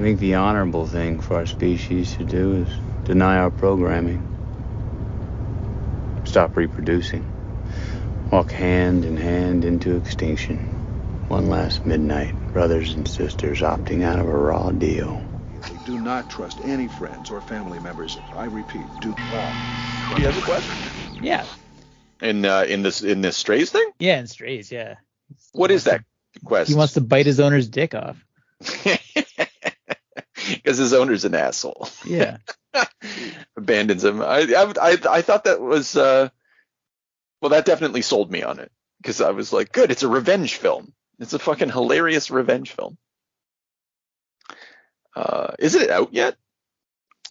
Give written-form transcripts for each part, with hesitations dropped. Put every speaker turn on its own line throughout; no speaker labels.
think the honorable thing for our species to do is deny our programming. Stop reproducing. Walk hand in hand into extinction. One last midnight, brothers and sisters opting out of a raw deal.
Do not trust any friends or family members. I repeat, do not.
He has a question?
Yeah.
In this Strays thing?
Yeah, in Strays, yeah.
What is that quest?
He wants to bite his owner's dick off.
Because his owner's an asshole.
Yeah.
Abandons him. I thought that was well, that definitely sold me on it, because I was like, good, it's a revenge film. It's a fucking hilarious revenge film. Is it out yet?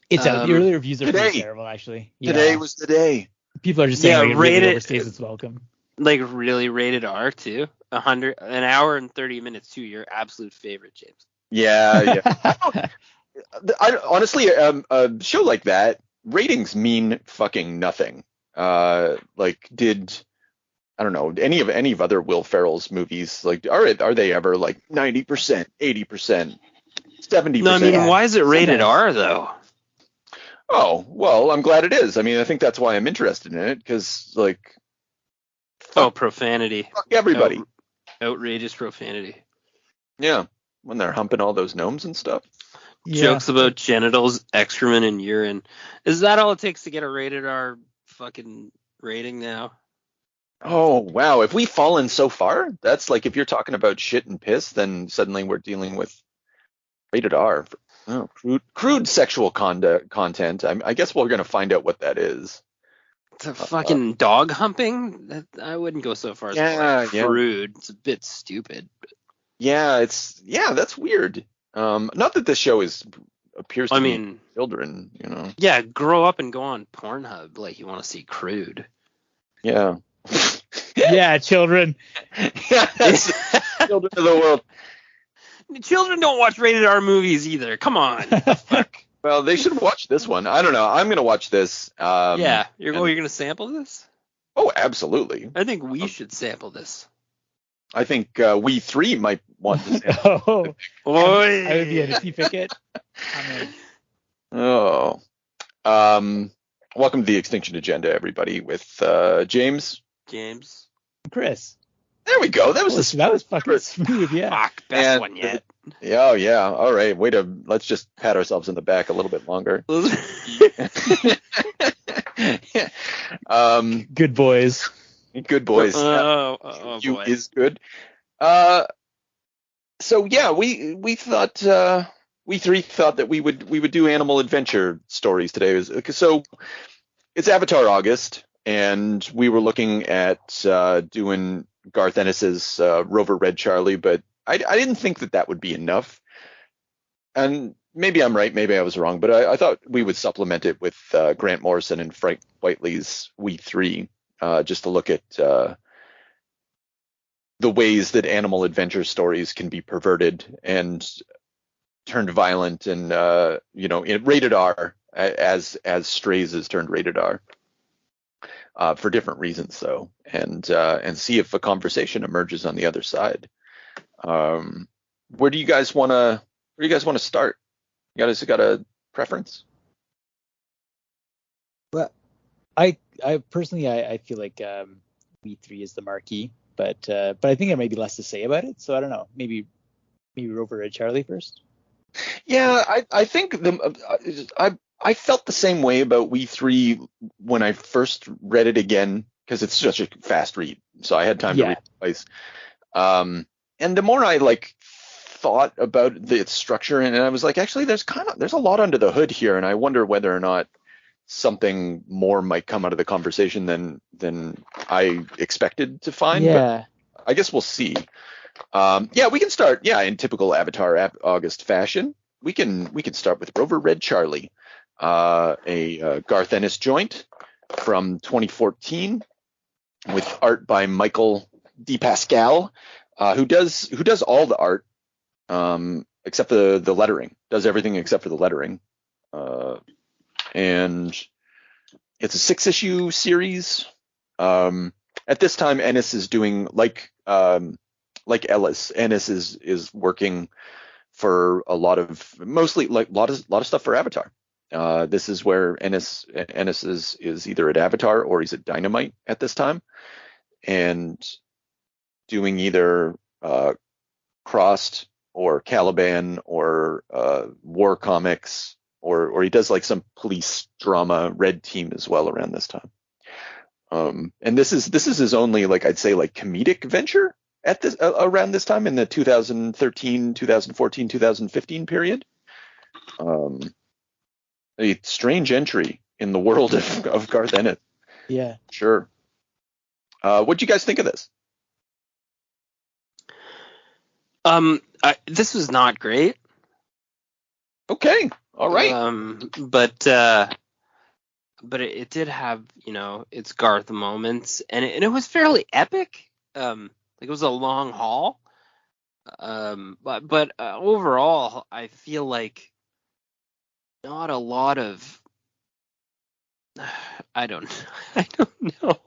It's out. The early reviews are
today.
pretty terrible, actually. Yeah.
Today was the day.
People are just saying it overstays its welcome.
Like really rated R too. An hour and 30 minutes too. Your absolute favorite, James.
Yeah. I honestly, a show like that, ratings mean fucking nothing. Like, I don't know, any of other Will Ferrell's movies, like, are they ever like 90%, 80%, 70%?
No, I mean, why is it rated R though?
Oh, well, I'm glad it is. I mean, I think that's why I'm interested in it, because, like,
profanity.
Fuck everybody.
Outrageous profanity.
Yeah, when they're humping all those gnomes and stuff.
Yeah.
Jokes about genitals, excrement, and urine. Is that all it takes to get a rated R fucking rating now?
Oh, wow. If we've fallen so far, that's like, if you're talking about shit and piss, then suddenly we're dealing with rated R. Oh, crude sexual content. I guess we're going to find out what that is.
The fucking dog humping? I wouldn't go so far as crude. It's a bit stupid.
Yeah, that's weird. Not that this show appears to be children, you know.
Yeah, grow up and go on Pornhub like you want to see crude.
Yeah.
Yeah, children.
Yeah, that's children of the world.
Children don't watch rated R movies either. Come on. Fuck.
Well, they should watch this one. I don't know. I'm going to watch this.
Yeah. You're going to sample this?
Oh, absolutely.
I think we should sample this.
I think We3 might want to sample.
I would be a pick it.
Oh. Welcome to the Extinction Agenda, everybody, with James.
Chris.
There we go. That was
fucking smooth, yeah.
Fuck, best one yet.
Yeah. All right. Let's just pat ourselves in the back a little bit longer.
Good boys.
Good boys. You
boy.
is good. So yeah, we thought We3 thought that we would do animal adventure stories today. So it's Avatar August, and we were looking at doing Garth Ennis's Rover Red Charlie, but I didn't think that would be enough. And maybe I'm right, maybe I was wrong, but I thought we would supplement it with Grant Morrison and Frank Whiteley's We3, just to look at the ways that animal adventure stories can be perverted and turned violent, and rated R, as Strays is turned rated R. For different reasons, though, and see if a conversation emerges on the other side. Where do you guys want to start? You guys got a preference?
Well, I personally I feel like V3 is the marquee, but I think there may be less to say about it. So I don't know. Maybe Rover Red Charlie first.
Yeah, I think I felt the same way about We3 when I first read it again, because it's such a fast read, so I had time to read it twice. And the more I thought about the structure, and I was like, actually, there's a lot under the hood here, and I wonder whether or not something more might come out of the conversation than I expected to find.
Yeah,
but I guess we'll see. We can start. Yeah, in typical Avatar August fashion, we can start with Rover Red Charlie, a Garth Ennis joint from 2014, with art by Michael D. Pascal, who does all the art, except the lettering. Does everything except for the lettering. And it's a 6-issue series. At this time, Ennis is doing like Ellis. Ennis is working for mostly like a lot of stuff for Avatar. This is where Ennis is either at Avatar or he's at Dynamite at this time, and doing either Crossed or Caliban or war comics, or he does like some police drama, Red Team as well around this time. And this is his only, like, I'd say, like, comedic venture at this around this time in the 2013, 2014, 2015 period. A strange entry in the world of Garth Ennis.
Yeah.
Sure. What'd you guys think of this?
This was not great.
Okay. All right.
But it did have, its Garth moments, and it was fairly epic. Like, it was a long haul. But overall, I feel like not a lot of I don't know.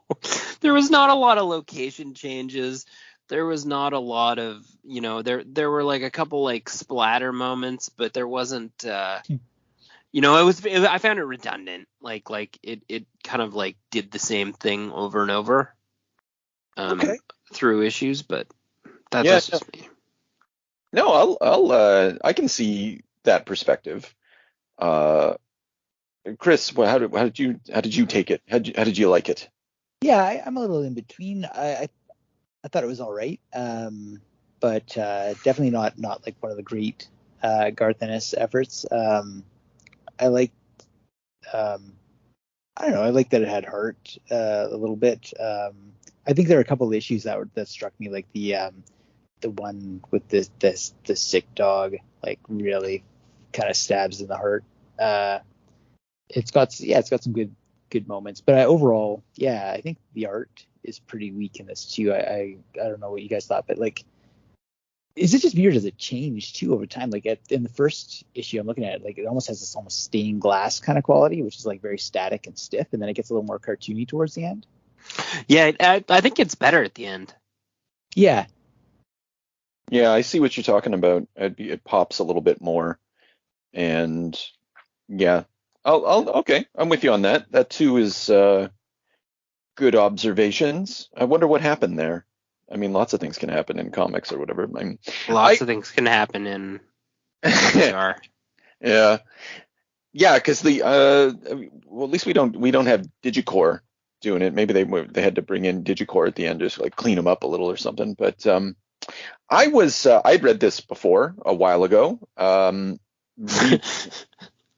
There was not a lot of location changes. There was not a lot of, there were like a couple like splatter moments, but there wasn't I found it redundant. Like it kind of like did the same thing over and over through issues, but that's just me.
No, I can see that perspective. Chris, how did you take it? How did you like it?
Yeah, I'm a little in between. I thought it was all right, but definitely not like one of the great Garth Ennis efforts. I liked, I don't know, I liked that it had heart a little bit. I think there are a couple of issues that struck me, like the one with the sick dog, like really kind of stabs in the heart. It's got some good moments, but overall, I think the art is pretty weak in this too. I don't know what you guys thought, but like, is it just weird? Does it change too over time? Like in the first issue I'm looking at, like it almost has this almost stained glass kind of quality, which is like very static and stiff, and then it gets a little more cartoony towards the end.
Yeah, I think it's better at the end.
Yeah,
I see what you're talking about. It pops a little bit more, and yeah, okay, I'm with you on that. That too is good observations. I wonder what happened there. I mean, lots of things can happen in comics or whatever.
Lots of things can happen in VR.
Yeah, because at least we don't have Digicore doing it. Maybe they had to bring in Digicore at the end, just like clean them up a little or something. But I'd read this before a while ago.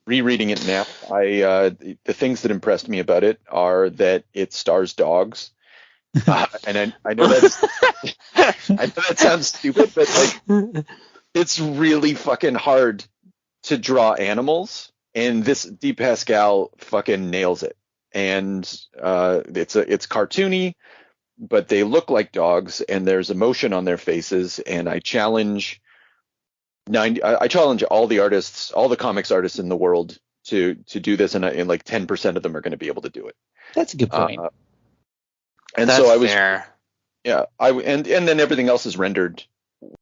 Rereading it now, the things that impressed me about it are that it stars dogs. And I know that sounds stupid, but like it's really fucking hard to draw animals, and this D. Pascal fucking nails it. And it's cartoony, but they look like dogs, and there's emotion on their faces. And I challenge all the artists, all the comics artists in the world to do this, and like 10% of them are going to be able to do it.
That's a good point.
And
that's
so I was
fair.
Yeah, and then everything else is rendered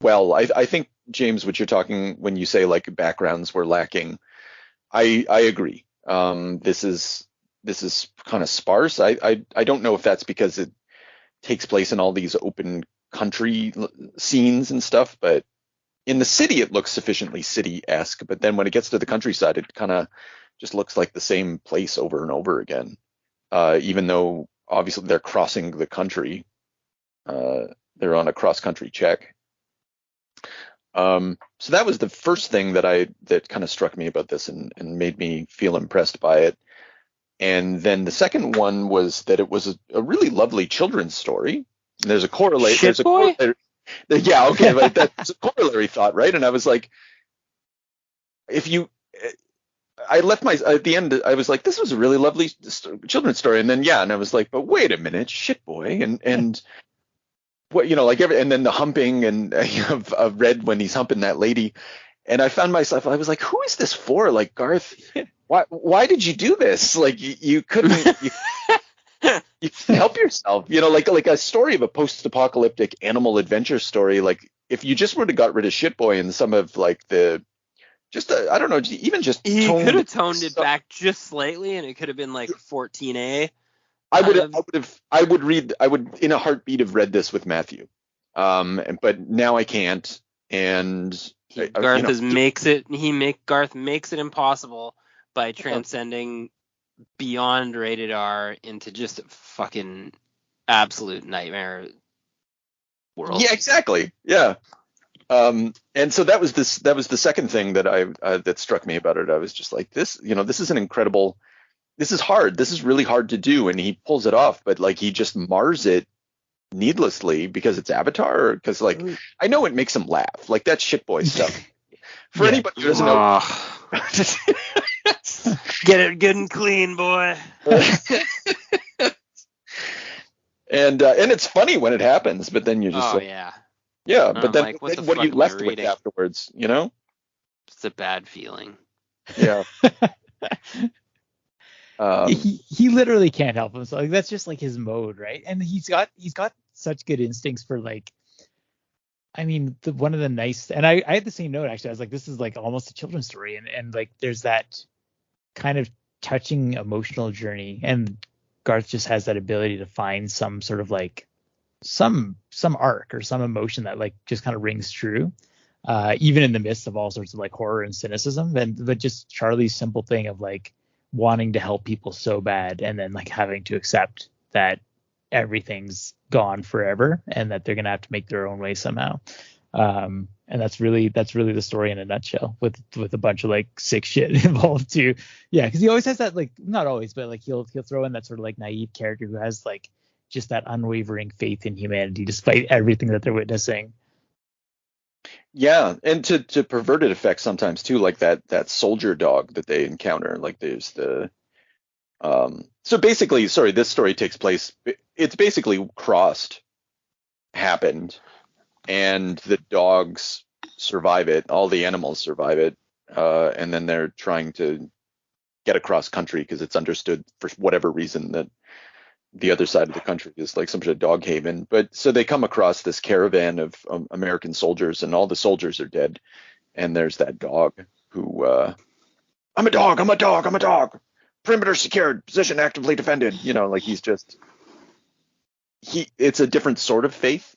well. I think, James, what you're talking when you say like backgrounds were lacking, I agree. This is kind of sparse. I don't know if that's because it takes place in all these open country scenes and stuff, but in the city it looks sufficiently city-esque. But then when it gets to the countryside, it kind of just looks like the same place over and over again, even though obviously they're crossing the country. They're on a cross-country check. So that was the first thing that kind of struck me about this and made me feel impressed by it. And then the second one was that it was a really lovely children's story. And there's a correlation. Yeah, okay, but that's a corollary thought, right? And I was like, at the end, I was like, this was a really lovely children's story. And then, and I was like, but wait a minute, shit boy. And what, and then the humping and of Red when he's humping that lady. And I found myself, I was like, who is this for? Like, Garth, why did you do this? Like, you couldn't, you help yourself, like a story of a post-apocalyptic animal adventure story. Like, if you just would have got rid of Shitboy and some of like the just I don't know, even just
He
toned
could have toned it
stuff.
back just slightly, and it could have been like 14A.
I would in a heartbeat have read this with Matthew. But now I can't. And
Garth makes it impossible by transcending beyond rated R into just a fucking absolute nightmare world.
Yeah, exactly. Yeah. And so that was the second thing that that struck me about it. I was just like, this is an incredible, this is hard. This is really hard to do. And he pulls it off, but like he just mars it needlessly because it's Avatar, because like I know it makes him laugh. Like that Shitboy stuff. For anybody who doesn't know,
get it good and clean, boy.
And it's funny when it happens, but then you're just but then
like,
what are you left with afterwards? You know,
it's a bad feeling.
Yeah.
He literally can't help himself. Like, that's just like his mode, right? And he's got such good instincts for like, I mean, one of the nice, and I had the same note actually. I was like, this is like almost a children's story, and like there's that kind of touching emotional journey, and Garth just has that ability to find some sort of like some arc or some emotion that like just kind of rings true, even in the midst of all sorts of like horror and cynicism. But just Charlie's simple thing of like wanting to help people so bad, and then like having to accept that everything's gone forever and that they're gonna have to make their own way somehow. And that's really the story in a nutshell, with a bunch of like sick shit involved too. Yeah, because he always has that, like, not always, but like he'll throw in that sort of like naive character who has like just that unwavering faith in humanity despite everything that they're witnessing.
Yeah, and to perverted effects sometimes too, like that soldier dog that they encounter. Like there's the so basically, sorry, this story takes place. It's basically crossed happened, and the dogs survive it. All the animals survive it, and then they're trying to get across country because it's understood for whatever reason that the other side of the country is like some sort of dog haven. But so they come across this caravan of American soldiers, and all the soldiers are dead. And there's that dog who, I'm a dog, I'm a dog, I'm a dog. Perimeter secured, position actively defended. You know, like it's a different sort of faith.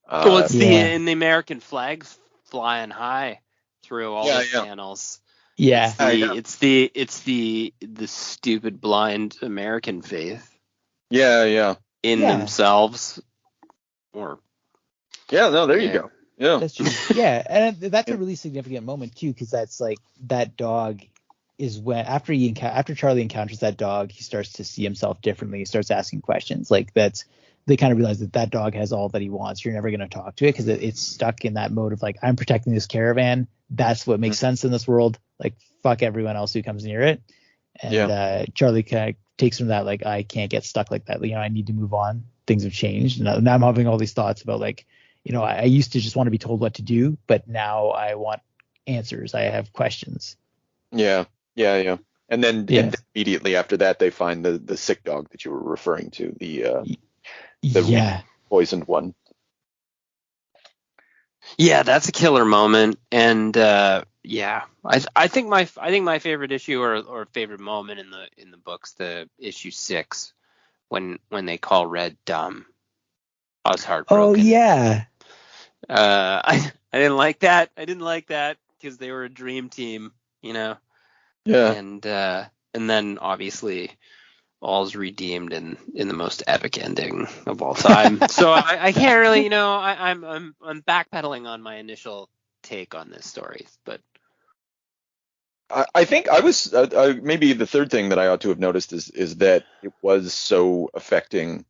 Well, it's in the American flags flying high through all the panels.
Yeah.
It's the stupid blind American faith.
Yeah.
In themselves. Or
there you go. Yeah.
That's true. Yeah, and that's a really significant moment too, because that's like that dog is when after Charlie encounters that dog, he starts to see himself differently. He starts asking questions. Like they kind of realize that dog has all that he wants. You're never going to talk to it because it's stuck in that mode of like, I'm protecting this caravan. That's what makes sense in this world. Like, fuck everyone else who comes near it. And Charlie kind of takes from that, like, I can't get stuck like that. You know, I need to move on. Things have changed. And now I'm having all these thoughts about like, you know, I used to just want to be told what to do, but now I want answers. I have questions.
Yeah. And then immediately after that, they find the sick dog that you were referring to, the poisoned one.
Yeah, that's a killer moment. And I think my favorite issue or favorite moment in the books, the issue 6, when they call Red dumb. I was heartbroken.
Oh yeah.
I didn't like that. Because they were a dream team, you know.
Yeah.
And then obviously all's redeemed in the most epic ending of all time. So I can't really, you know, I'm backpedaling on my initial take on this story, but
I think I was maybe the third thing that I ought to have noticed is that it was so affecting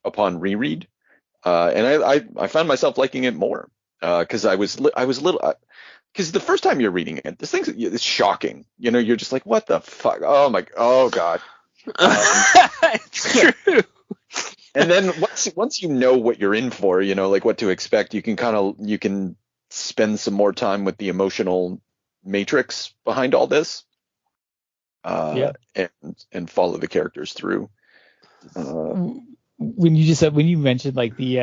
upon reread, and I found myself liking it more because I was a little. Because the first time you're reading it, this thing is shocking. You know, you're just like, what the fuck? Oh God.
It's true.
And then once you know what you're in for, you know, like what to expect, you can spend some more time with the emotional matrix behind all this, and follow the characters through.
when you mentioned like the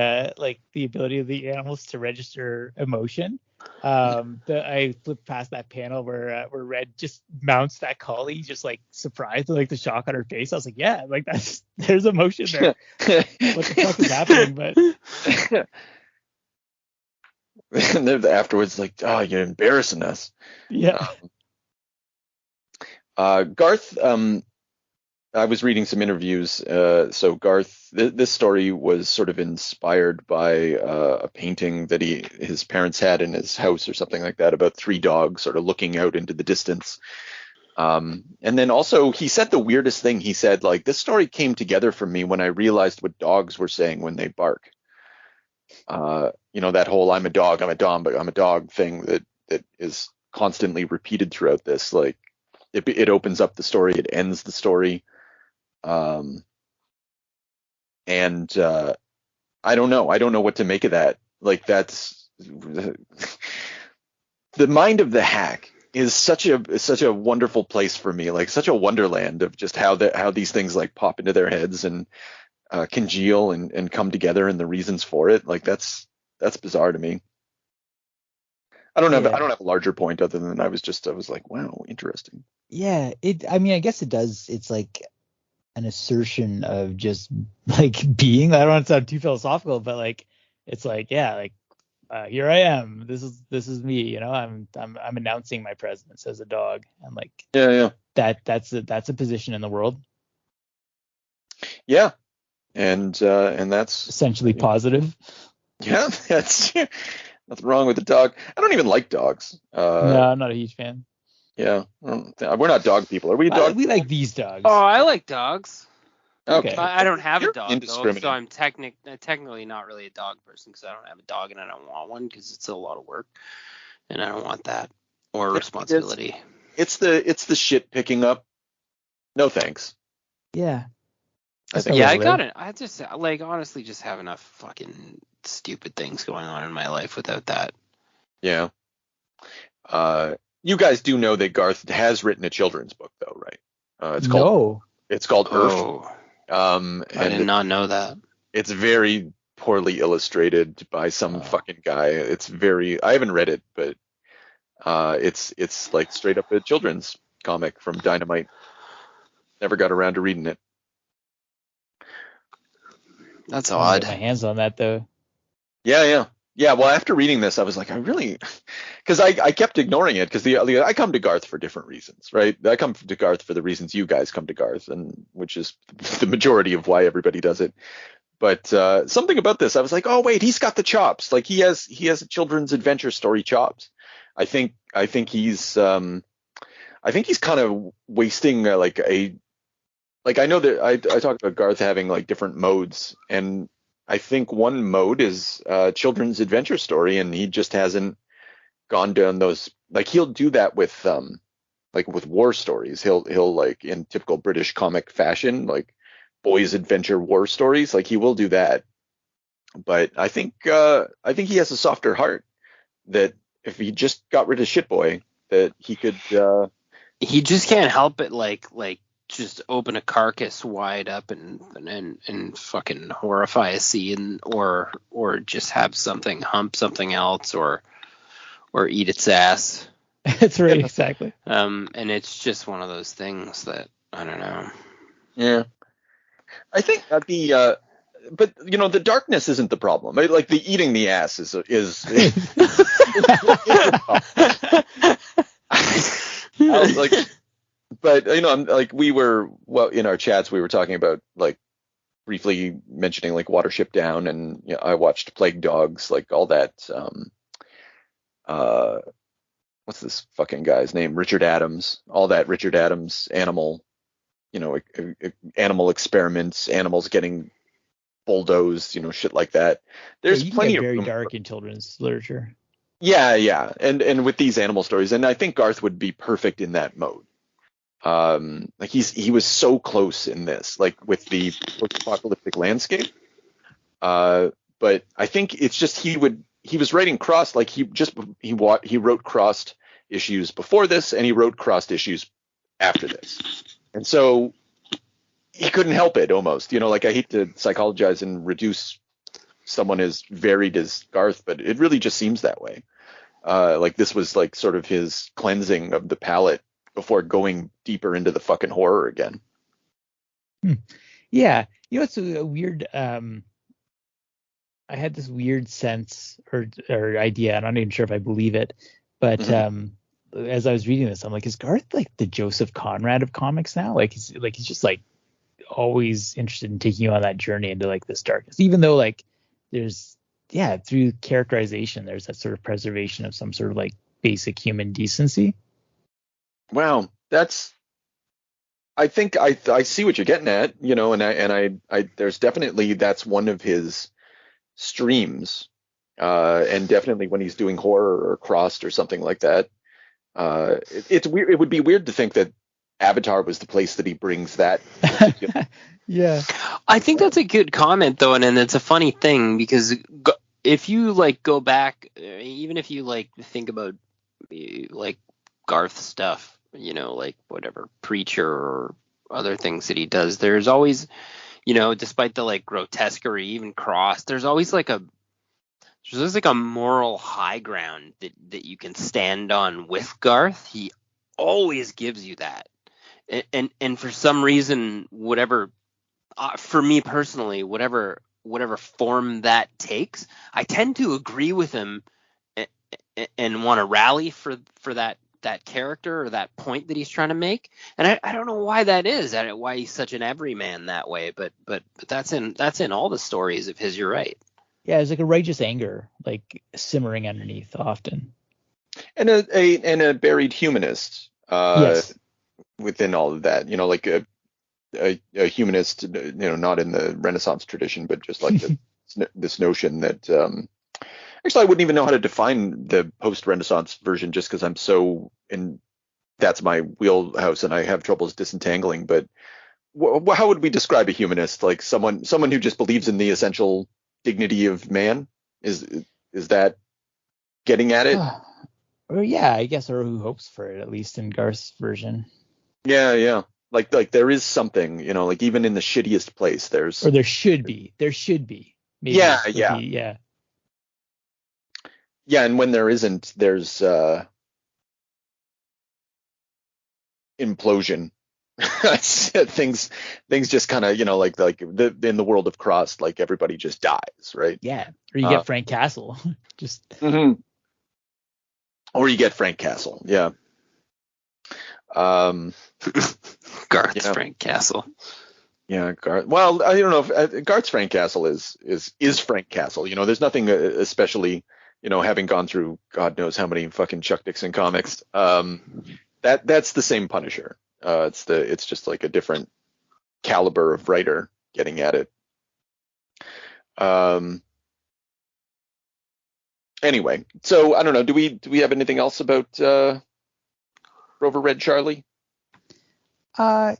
ability of the animals to register emotion, I flipped past that panel where Red just mounts that collie, just like surprised, like the shock on her face. I was like, yeah, like there's emotion there. What the fuck is happening? But
and then afterwards, like, oh, you're embarrassing us.
yeah.
Garth, I was reading some interviews. So Garth, this story was sort of inspired by a painting that his parents had in his house or something like that, about three dogs sort of looking out into the distance. And then also he said the weirdest thing. He said, like, this story came together for me when I realized what dogs were saying when they bark. That whole I'm a dog thing that is constantly repeated throughout this. Like, it opens up the story, it ends the story. And I don't know what to make of that. Like, that's the mind of the hack is such a wonderful place for me, like such a wonderland of just how these things like pop into their heads and congeal and come together, and the reasons for it. Like, that's bizarre to me. I don't have a larger point other than I was like, wow, interesting.
Yeah, I guess it does. It's like an assertion of just like being. I don't want to sound too philosophical, but like it's like, yeah, like here I am. This is me. I'm announcing my presence as a dog. I'm like,
yeah.
That's a position in the world.
Yeah, and that's
essentially positive.
Yeah, that's nothing wrong with the dog. I don't even like dogs.
No, I'm not a huge fan.
Yeah, we're not dog people. Are we dog?
We like these dogs.
Oh, I like dogs.
Okay.
I don't have
You're
a dog, though, so I'm technically not really a dog person, because I don't have a dog and I don't want one, because it's a lot of work and I don't want that or responsibility.
It's the shit picking up. No thanks.
Yeah.
I got it. I just honestly just have enough fucking stupid things going on in my life without that.
Yeah. You guys do know that Garth has written a children's book, though, right? It's called Earth.
Oh. I did not know that.
It's very poorly illustrated by some fucking guy. I haven't read it, but it's like straight up a children's comic from Dynamite. Never got around to reading it.
That's odd.
Get my hands on that, though.
Yeah. Well, after reading this, I was like, because I kept ignoring it, because I come to Garth for different reasons, right? I come to Garth for the reasons you guys come to Garth, and which is the majority of why everybody does it. But something about this, I was like, oh wait, he's got the chops. Like, he has a children's adventure story chops. I think he's kind of wasting I know that I talked about Garth having like different modes, and I think one mode is children's adventure story, and he just hasn't gone down those. Like, he'll do that with with war stories. He'll like, in typical British comic fashion, like boys' adventure war stories. Like, he will do that. But I think he has a softer heart, that if he just got rid of Shitboy, that he could.
He just can't help it, like just open a carcass wide up and fucking horrify a scene, or just have something hump something else, or eat its ass.
That's right, exactly.
And it's just one of those things that I don't know.
Yeah, I think that'd be. But the darkness isn't the problem. Like, the eating the ass is like. But I'm like, in our chats we were talking about, like, briefly mentioning like Watership Down, and I watched Plague Dogs, like all that. What's this fucking guy's name? Richard Adams. All that Richard Adams animal, animal experiments, animals getting bulldozed, shit like that. There's plenty of
very dark in children's literature.
Yeah, and with these animal stories, and I think Garth would be perfect in that mode. Like, he was so close in this, like with the post-apocalyptic landscape. But I think it's just he was writing crossed, like he wrote crossed issues before this, and he wrote crossed issues after this. And so he couldn't help it almost. Like I hate to psychologize and reduce someone as varied as Garth, but it really just seems that way. Like this was like sort of his cleansing of the palate before going deeper into the fucking horror again.
Yeah. It's a weird, I had this weird sense or idea. I'm not even sure if I believe it, but as I was reading this, I'm like, is Garth like the Joseph Conrad of comics now? Like he's just like always interested in taking you on that journey into like this darkness, even though like there's through characterization there's that sort of preservation of some sort of like basic human decency.
Wow, I think I see what you're getting at, and I there's definitely that's one of his streams, and definitely when he's doing horror or Crossed or something like that. It's weird. It would be weird to think that Avatar was the place that he brings that.
Yeah,
I think that's a good comment though, and it's a funny thing because if you like go back, even if you like think about like Garth stuff, like whatever Preacher or other things that he does, there's always, despite the like grotesquerie, even Crossed, there's always like a moral high ground that you can stand on with Garth. He always gives you that. And for some reason, whatever, for me personally, whatever form that takes, I tend to agree with him and want to rally for that character or that point that he's trying to make. And I don't know why that is, why he's such an everyman that way, but that's in all the stories of his. You're right.
Yeah, it's like a righteous anger, like simmering underneath often.
And a buried humanist.
Yes.
Within all of that, like a humanist, not in the Renaissance tradition, but just like this notion that actually I wouldn't even know how to define the post-Renaissance version just because I'm so in that's my wheelhouse and I have troubles disentangling. But how would we describe a humanist? Like someone who just believes in the essential dignity of man? Is that getting at it?
Or yeah, I guess, or who hopes for it, at least in Garth's version.
Yeah. Like there is something, like even in the shittiest place, there should be.
Maybe
yeah.
Yeah,
and when there isn't, there's implosion. things just kind of, like in the world of Crossed, like everybody just dies, right?
Yeah, or you get Frank Castle. Just.
Mm-hmm. Or you get Frank Castle, yeah.
Garth's Frank Castle.
Yeah, Garth. Well, I don't know if Garth's Frank Castle is Frank Castle. There's nothing especially, having gone through God knows how many fucking Chuck Dixon comics. That's the same Punisher. It's just like a different caliber of writer getting at it. Anyway, so I don't know. Do we have anything else about Rover Red Charlie?
Yeah,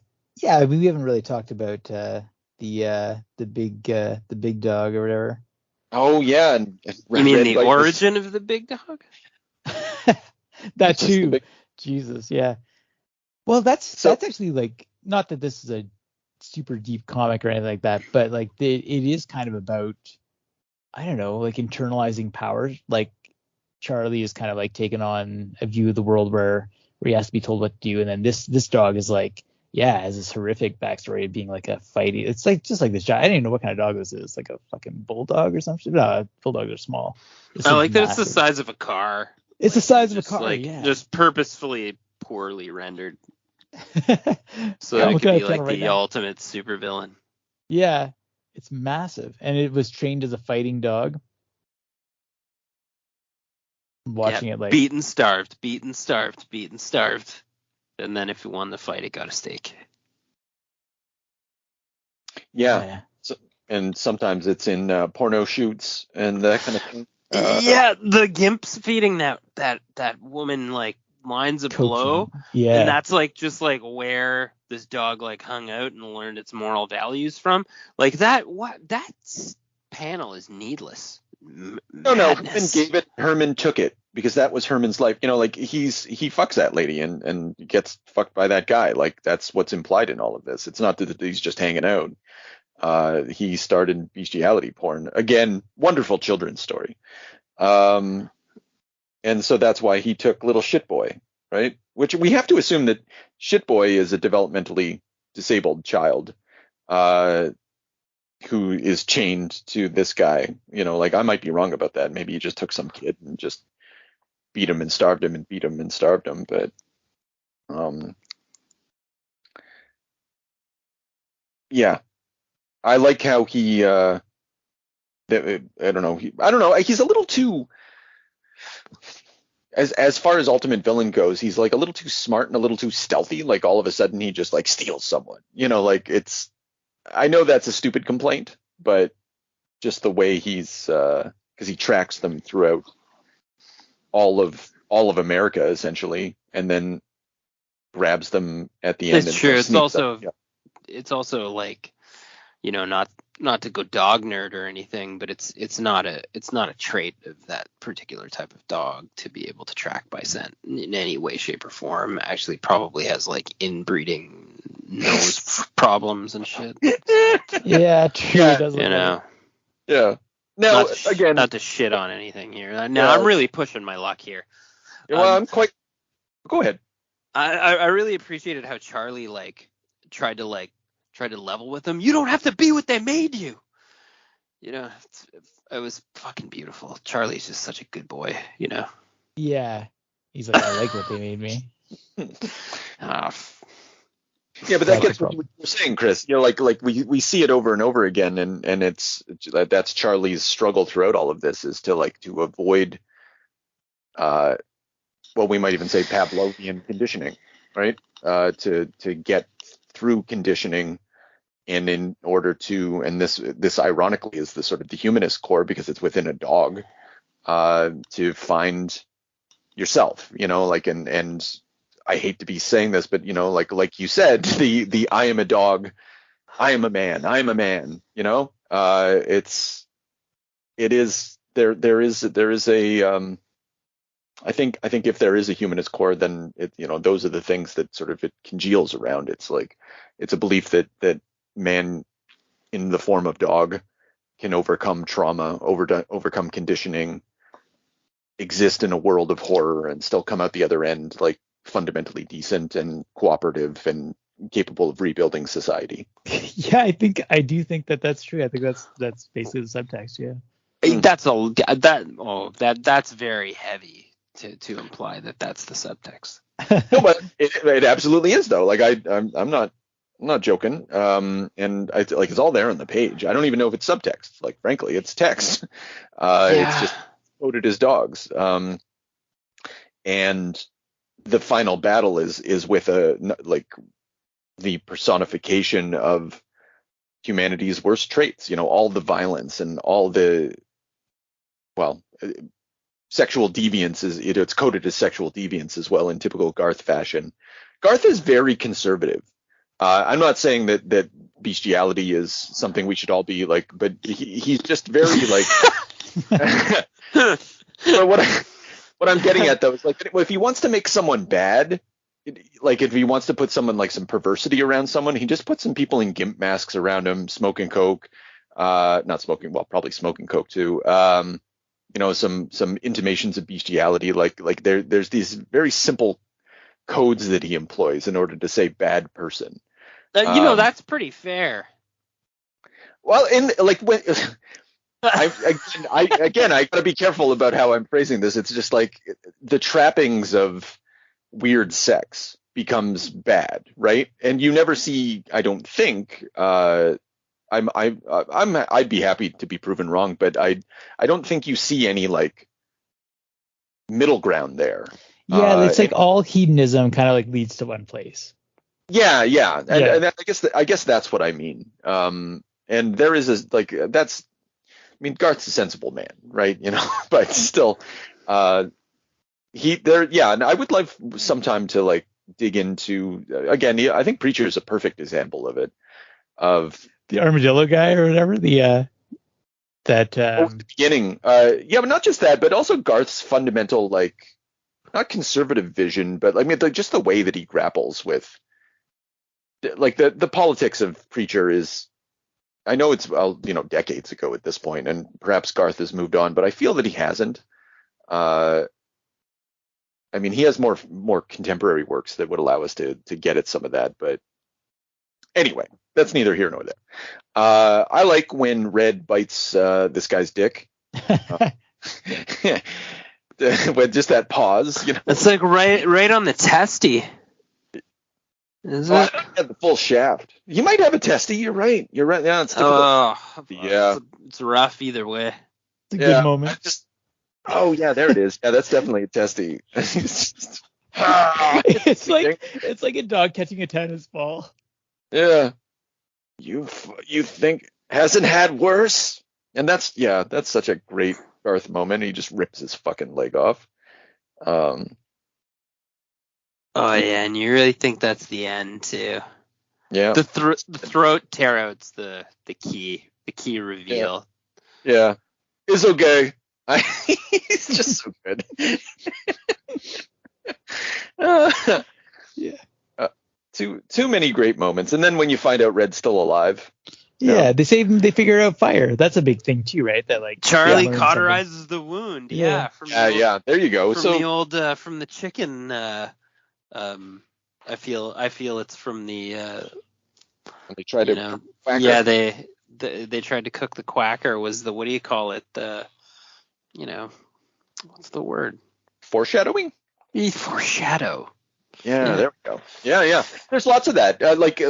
I mean, we haven't really talked about the big dog or whatever.
Oh yeah, and
you mean the origin of the big dog?
That too. Jesus, yeah. Well, that's actually like, not that this is a super deep comic or anything like that, but like it is kind of about, I don't know, like internalizing power. Like Charlie is kind of like taking on a view of the world where he has to be told what to do, and then this dog is like, has this horrific backstory of being like a fighting. It's like just like this giant. I didn't even know what kind of dog this is. Like a fucking bulldog or something. No, bulldogs are small.
I like that it's the size of a car.
It's the size of a car.
Like,
yeah.
Just purposefully poorly rendered. So it could be like the ultimate supervillain.
Yeah, it's massive, and it was trained as a fighting dog. I'm watching it like
beaten, starved, and then if it won the fight, it got a steak.
Yeah. So, and sometimes it's in porno shoots and that kind of thing.
The Gimp's feeding that woman like lines of blow.
Yeah.
And that's like just like where this dog like hung out and learned its moral values from. Like that panel is needless.
No, Herman gave it, Herman took it. because that was Herman's life. Like he fucks that lady and gets fucked by that guy. Like that's what's implied in all of this. It's not that he's just hanging out. He started bestiality porn. Again, wonderful children's story. And so that's why he took little shit boy, right? Which we have to assume that shit boy is a developmentally disabled child, who is chained to this guy. Like I might be wrong about that. Maybe he just took some kid and just beat him and starved him and beat him and starved him. But, yeah, I like how he, I don't know. I don't know. He's a little too, as far as ultimate villain goes, he's like a little too smart and a little too stealthy. Like all of a sudden he just like steals someone, like I know that's a stupid complaint, but just the way he's, because he tracks them throughout all of America essentially, and then grabs them at the end.
It's true. It's also like, not to go dog nerd or anything, but it's not a trait of that particular type of dog to be able to track by scent in any way, shape, or form. Actually, probably has like inbreeding nose problems and shit.
Yeah, true.
Yeah,
Yeah. Now, again,
not to shit on anything here. Now I'm really pushing my luck here.
Well, I'm quite. Go ahead.
I really appreciated how Charlie tried to level with him. You don't have to be what they made you. It was fucking beautiful. Charlie's just such a good boy.
Yeah, he's like, I like what they made me.
Yeah, but that gets what you were saying, Chris. Like we see it over and over again, and that's Charlie's struggle throughout all of this, is to avoid, well, we might even say Pavlovian conditioning, right? To get through conditioning, and in order to, and this ironically is the sort of the humanist core, because it's within a dog, to find yourself, and I hate to be saying this, but like you said, the I am a dog, I am a man, I am a man. It is there is a I think if there is a humanist core, then those are the things that sort of it congeals around. It's like it's a belief that man in the form of dog can overcome trauma, overcome conditioning, exist in a world of horror, and still come out the other end like fundamentally decent and cooperative and capable of rebuilding society.
Yeah, I do think that's true. I think that's basically the subtext. Yeah.
That's very heavy to imply that that's the subtext.
No, but it absolutely is though. Like I'm not joking. And it's all there on the page. I don't even know if it's subtext. Like frankly, it's text. It's just coded as dogs. And the final battle is with the personification of humanity's worst traits. All the violence and all the sexual deviance it's coded as sexual deviance as well in typical Garth fashion. Garth is very conservative. I'm not saying that bestiality is something we should all be like, but he's just very like. But what I'm getting at though is like, if he wants to make someone bad, like if he wants to put someone like some perversity around someone, he just puts some people in gimp masks around him, smoking coke, not smoking, well, probably smoking coke too. Some intimations of bestiality, like there's these very simple codes that he employs in order to say bad person.
That's pretty fair.
Well, in like when I gotta be careful about how I'm phrasing this. It's just like the trappings of weird sex becomes bad, right? And you never see, I don't think, I'd be happy to be proven wrong, but I don't think you see any like middle ground there.
Yeah, it's like all hedonism kind of like leads to one place.
Yeah. And I guess that's what I mean. And there is that's, I mean, Garth's a sensible man, right? But still, and I would love sometime to like dig into, again, I think Preacher is a perfect example of it, of
the armadillo guy or whatever, the That
the beginning. Yeah, but not just that, but also Garth's fundamental, like, not conservative vision, but I mean, just the way that he grapples with, like, the politics of Preacher is. I know it's decades ago at this point, and perhaps Garth has moved on, but I feel that he hasn't. I mean, he has more contemporary works that would allow us to get at some of that, but anyway, that's neither here nor there. I like when Red bites this guy's dick. With just that pause,
It's like right on the testy. Is it?
Have the full shaft. He might have a testy. You're right. Yeah, it's difficult. Yeah,
it's rough either way.
It's a good moment.
Oh yeah, there it is. Yeah, that's definitely a testy.
It's like a dog catching a tennis ball.
Yeah. You think hasn't had worse? And that's such a great Garth moment. He just rips his fucking leg off.
Oh yeah, and you really think that's the end too?
Yeah.
The throat tear out's the key reveal.
Yeah. It's okay. He's just so good.
Yeah.
Too many great moments, and then when you find out Red's still alive.
Yeah, they figure out fire. That's a big thing too, right? That like
Charlie cauterizes the wound. Yeah.
There you go.
From the old from the chicken. I feel it's from the.
They tried to.
Yeah, they tried to cook the quacker. Was the, what do you call it? What's the word?
Foreshadowing.
Foreshadow.
Yeah, there we go. Yeah. There's lots of that.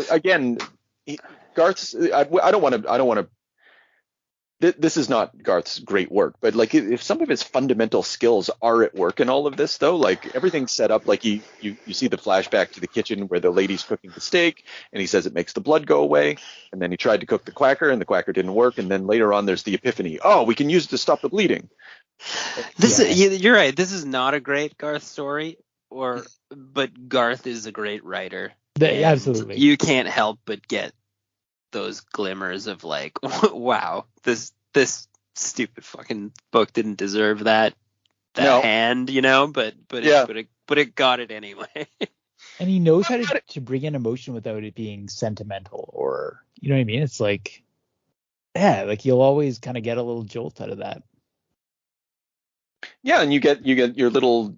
Again, Garth's. I don't want to. This is not Garth's great work, but like if some of his fundamental skills are at work in all of this, though, like everything's set up. Like you see the flashback to the kitchen where the lady's cooking the steak, and he says it makes the blood go away. And then he tried to cook the quacker, and the quacker didn't work. And then later on, there's the epiphany. Oh, we can use it to stop the bleeding.
You're right. This is not a great Garth story, but Garth is a great writer.
Absolutely.
You can't help but get those glimmers of like, wow, this stupid fucking book didn't deserve that hand, but it got it anyway.
And he knows how to bring in emotion without it being sentimental, or you know what I mean? It's like, yeah, like you'll always kind of get a little jolt out of that.
Yeah, and you get your little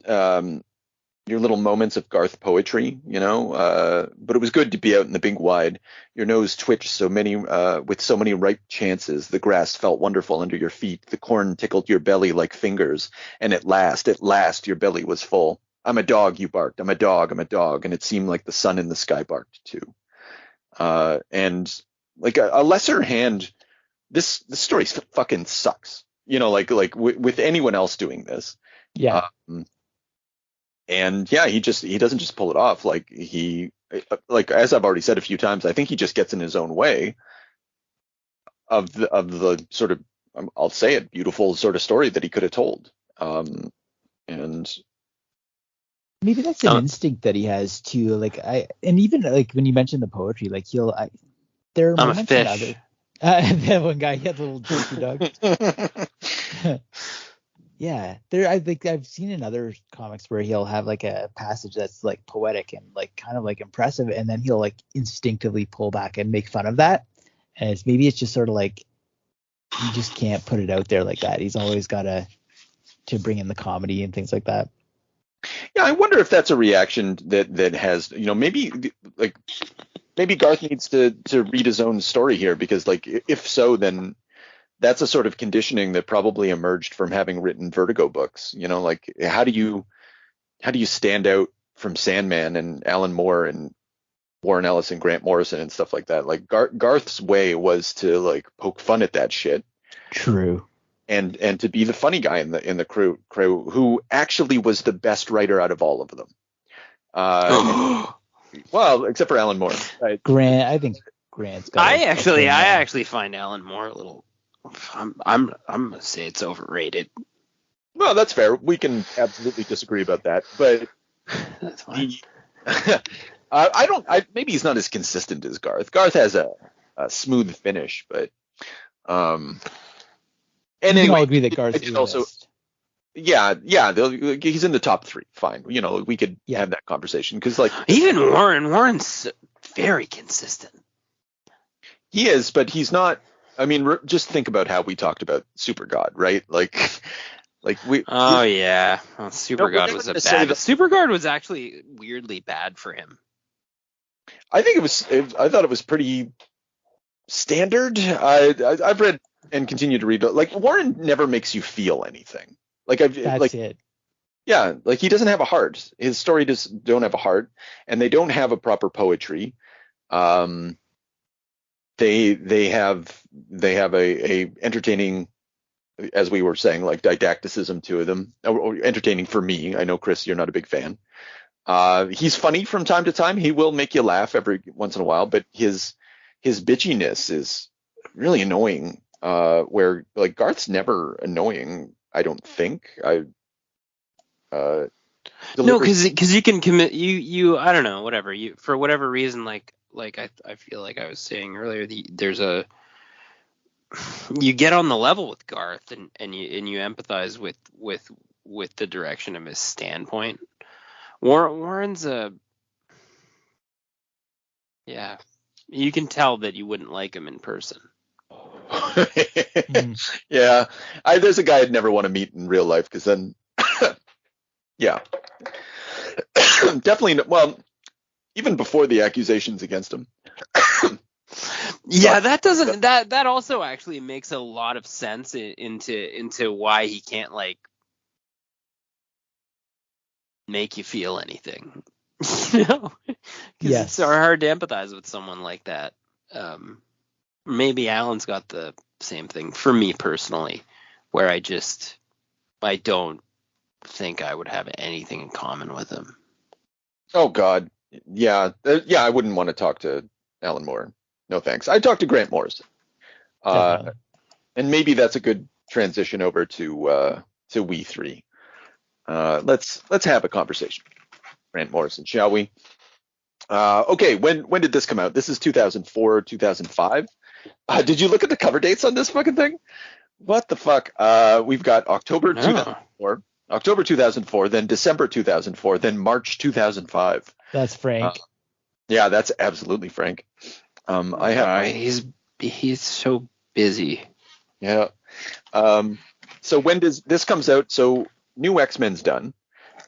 moments of Garth poetry, but it was good to be out in the big wide. Your nose twitched with so many ripe chances. The grass felt wonderful under your feet. The corn tickled your belly like fingers. And at last, your belly was full. I'm a dog, you barked. I'm a dog. And it seemed like the sun in the sky barked too. And like a lesser hand, this story fucking sucks. With anyone else doing this.
Yeah.
And yeah, he doesn't just pull it off. Like as I've already said a few times, I think he just gets in his own way of the sort of, I'll say it, beautiful sort of story that he could have told. And
maybe that's an instinct that he has too. And even like when you mentioned the poetry, like there are moments in other. That one guy, he had a little jerky dog. Yeah, I think I've seen in other comics where he'll have like a passage that's like poetic and like kind of like impressive, and then he'll like instinctively pull back and make fun of that. And it's just sort of like you just can't put it out there like that. He's always got to bring in the comedy and things like that.
Yeah, I wonder if that's a reaction that has, maybe Garth needs to read his own story here, because like if so, then that's a sort of conditioning that probably emerged from having written Vertigo books. Like how do you stand out from Sandman and Alan Moore and Warren Ellis and Grant Morrison and stuff like that? Like Garth's way was to like poke fun at that shit.
True.
And to be the funny guy in the crew who actually was the best writer out of all of them. Well, except for Alan Moore. Right?
I think Grant's got.
I actually find Alan Moore a little. I'm gonna say it's overrated.
Well, that's fair. We can absolutely disagree about that, but
that's fine.
Maybe he's not as consistent as Garth. Garth has a smooth finish, but And
we can all
anyway,
agree that
I
Garth's
did also,
A-list.
yeah, he's in the top 3. Fine, we could have that conversation because like
Even Warren's very consistent.
he is, but he's not. I mean, just think about how we talked about Super God, right? Like we.
Oh yeah, well, Super
No,
God was a bad. Super God was actually weirdly bad for him.
I think I thought it was pretty standard. I've read and continue to read, but like Warren never makes you feel anything.
That's it.
Yeah, like he doesn't have a heart. His story don't have a heart, and they don't have a proper poetry. They have a entertaining, as we were saying, like didacticism to them, or entertaining for me. I know Chris, you're not a big fan. He's funny from time to time. He will make you laugh every once in a while, but his bitchiness is really annoying. Where like Garth's never annoying, I don't think.
No, because you can commit you I don't know, whatever, you for whatever reason, like I feel like I was saying earlier, you get on the level with Garth, and you empathize with the direction of his standpoint. Warren's yeah, you can tell that you wouldn't like him in person.
Yeah, there's a guy I'd never want to meet in real life, because then yeah. Definitely. Well, even before the accusations against him.
Yeah, that also actually makes a lot of sense into why he can't like make you feel anything. Because it's hard to empathize with someone like that. Maybe Alan's got the same thing for me personally, where I don't think I would have anything in common with him.
Oh God, yeah. I wouldn't want to talk to Alan Moore. No thanks. I talked to Grant Morrison, and maybe that's a good transition over to We3. Let's have a conversation, Grant Morrison, shall we? Okay, when did this come out? This is 2004, 2005. Did you look at the cover dates on this fucking thing? What the fuck? We've got October 2004, then December 2004, then March 2005.
That's Frank.
Yeah, that's absolutely Frank.
He's so busy.
Yeah. So when does this comes out? So New X-Men's done,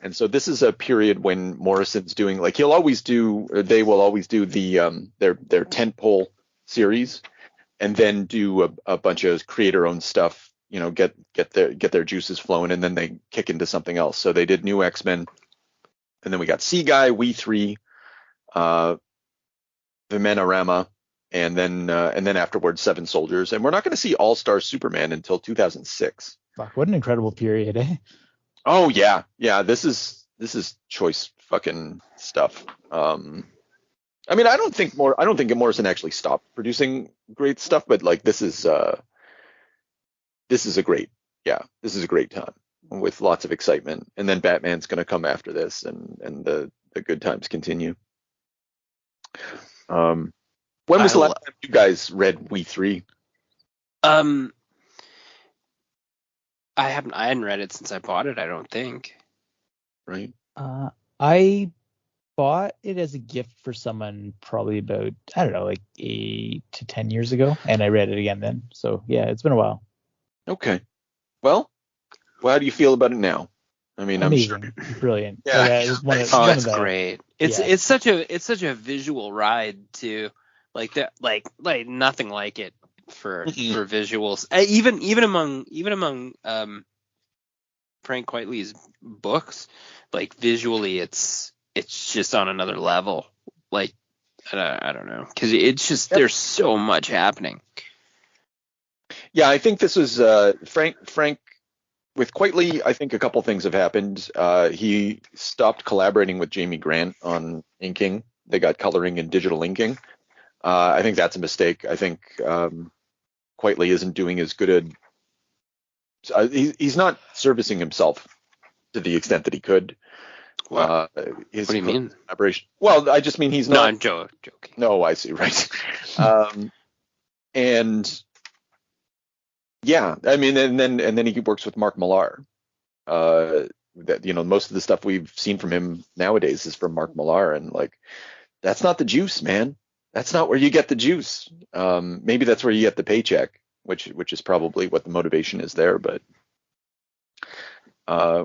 and so this is a period when Morrison's doing, like, they will always do the their tentpole series, and then do a bunch of creator-owned stuff. Get their juices flowing, and then they kick into something else. So they did New X-Men, and then we got Sea Guy, We3, the Menorama, and then afterwards Seven Soldiers, and we're not going to see All-Star Superman until 2006.
Fuck, what an incredible period, eh?
Oh yeah. This is choice fucking stuff. I mean, I don't think Morrison actually stopped producing great stuff, but like this is a great time with lots of excitement, and then Batman's going to come after this, and the good times continue. When was the last time you guys read We3?
I hadn't read it since I bought it, I don't think.
Right.
I bought it as a gift for someone probably about, I don't know, like 8 to 10 years ago, and I read it again then. So yeah, it's been a while.
Okay. Well, how do you feel about it now? I mean,
amazing.
I'm sure.
Brilliant.
Yeah.
It's great. It's such a visual ride too. Like that, like nothing like it for visuals. Even among Frank Quitely's books, like visually, it's just on another level. Like I don't know, because it's just there's so much happening.
Yeah, I think this was Frank with Quitely. I think a couple things have happened. He stopped collaborating with Jamie Grant on inking. They got coloring and digital inking. I think that's a mistake. I think Quitely isn't doing as good he's not servicing himself to the extent that he could.
What do you mean?
Collaboration. Well, I just mean he's not.
No, I'm joking.
No, I see. Right. And Yeah, I mean, and then he works with Mark Millar. That most of the stuff we've seen from him nowadays is from Mark Millar, and like that's not the juice, man. That's not where you get the juice. Maybe that's where you get the paycheck, which is probably what the motivation is there, but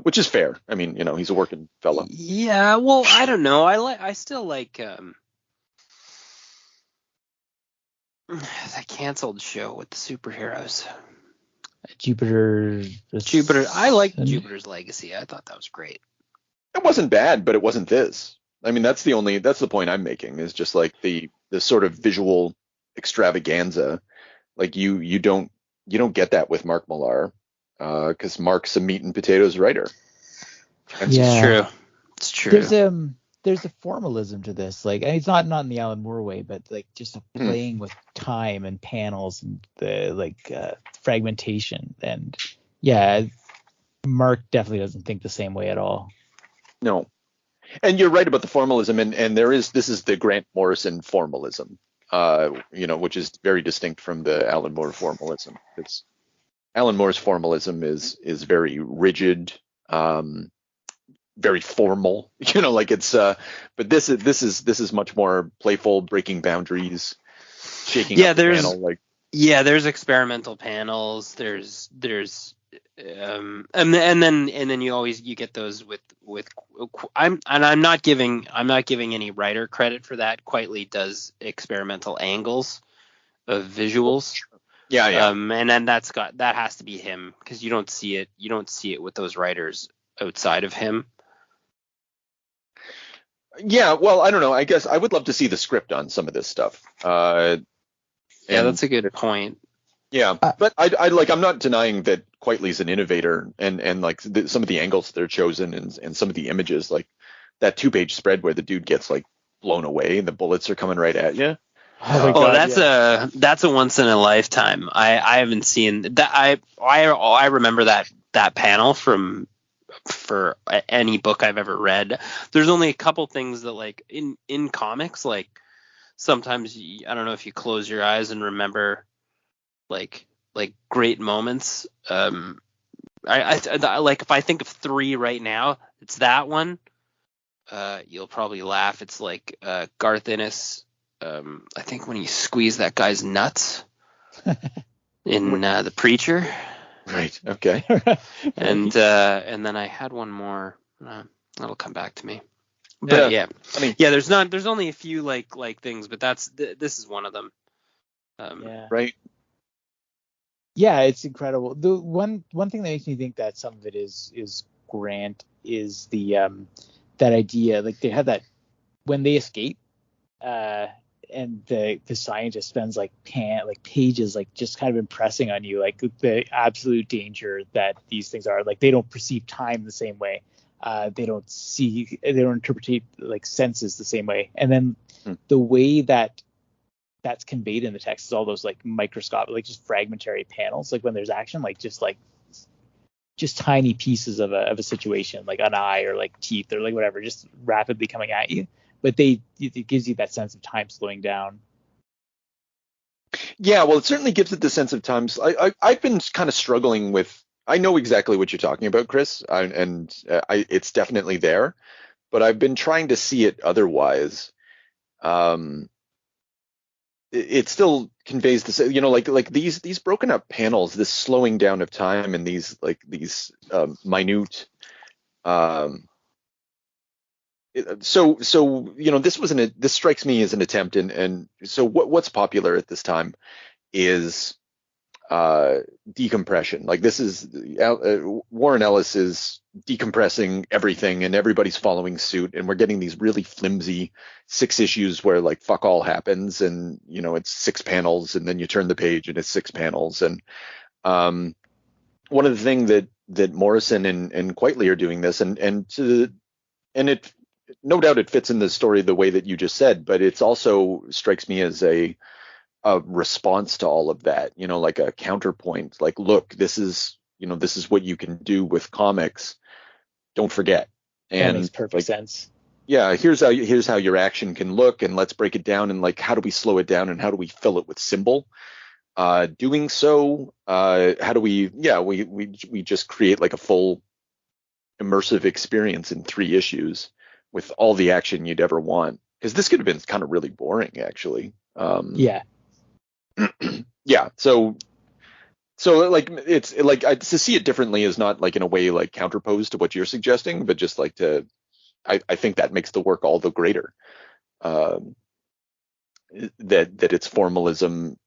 which is fair. I mean, he's a working fellow.
Yeah, well, I don't know. I still like that canceled show with the superheroes.
Jupiter.
I like Jupiter's Legacy. I thought that was great.
It wasn't bad, but it wasn't this. I mean, that's the point I'm making, is just like the sort of visual extravaganza. Like you don't get that with Mark Millar, because Mark's a meat and potatoes writer.
It's true. It's true.
There's a formalism to this. Like, and it's not in the Alan Moore way, but like just playing with time and panels and the fragmentation. And yeah, Mark definitely doesn't think the same way at all.
No. And you're right about the formalism, and this is the Grant Morrison formalism, which is very distinct from the Alan Moore formalism. It's Alan Moore's formalism is very rigid, very formal, like it's but this is much more playful, breaking boundaries, shaking up the panel, like
there's experimental panels, there's and then you get those with I'm not giving any writer credit for that. Quitely does experimental angles of visuals.
Yeah.
And then that has to be him, because you don't see it with those writers outside of him.
Yeah, well, I don't know. I guess I would love to see the script on some of this stuff.
Yeah, that's a good point.
Yeah, but I'm not denying that Quitely's an innovator, and like some of the angles that are chosen and some of the images, like that 2-page spread where the dude gets like blown away and the bullets are coming right at you.
That's a once in a lifetime. I haven't seen that. I remember that panel for any book I've ever read. There's only a couple things that, like, in comics, like sometimes I don't know if you close your eyes and remember like great moments. I like, if I think of 3 right now, it's that one. You'll probably laugh. It's like Garth Ennis. I think when he squeezed that guy's nuts in The Preacher.
Right. Okay.
And then I had one more. That'll come back to me. But yeah. I mean, yeah. There's only a few like things, but this is one of them.
Right.
Yeah, it's incredible. The one thing that makes me think that some of it is Grant is the that idea. Like, they have that when they escape, and the scientist spends like pages like just kind of impressing on you like the absolute danger that these things are. Like, they don't perceive time the same way. They don't interpret like senses the same way. And then the way that's conveyed in the text is all those like microscopic, like just fragmentary panels. Like when there's action, like just tiny pieces of a situation, like an eye or like teeth or like whatever, just rapidly coming at you. But it gives you that sense of time slowing down.
Yeah, well, it certainly gives it the sense of time. I've been kind of struggling with. I know exactly what you're talking about, Chris, and it's definitely there. But I've been trying to see it otherwise. It still conveys the same, like these broken up panels, this slowing down of time, and these minute. So this strikes me as an attempt, and so what's popular at this time is decompression. Like, this is Warren Ellis is decompressing everything, and everybody's following suit, and we're getting these really flimsy 6 issues where like fuck all happens, and it's 6 panels, and then you turn the page and it's 6 panels. And one of the things that Morrison and Quitely are doing this, and it no doubt it fits in the story the way that you just said, but it's also strikes me as a response to all of that, like a counterpoint. Like, look, this is what you can do with comics. Don't forget. And
that makes perfect sense.
Yeah, here's how your action can look, and let's break it down, and like, how do we slow it down, and how do we fill it with symbol? doing so, how do we? Yeah, we just create like a full immersive experience in 3 issues with all the action you'd ever want. Because this could have been kind of really boring, actually.
Yeah.
Yeah. So like it's like to see it differently is not like in a way like counterposed to what you're suggesting, but just like I think that makes the work all the greater. That its formalism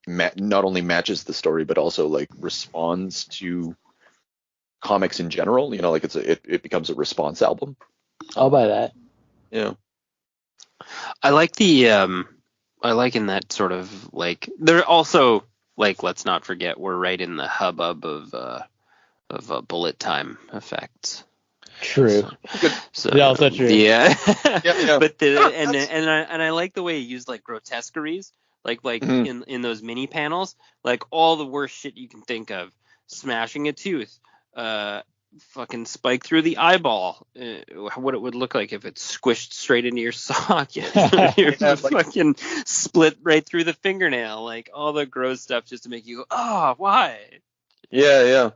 not only matches the story but also like responds to comics in general. You know, like it becomes a response album.
I'll buy that.
Yeah.
I like I like in that sort of like they're also like, let's not forget we're right in the hubbub of bullet time effects.
True.
So
Yeah, also true.
Yeah.
Yeah.
But I like the way he used like grotesqueries, like in those mini panels, like all the worst shit you can think of, smashing a tooth, fucking spike through the eyeball, what it would look like if it's squished straight into your socket, fucking split right through the fingernail, like all the gross stuff just to make you go, oh, why?
Yeah.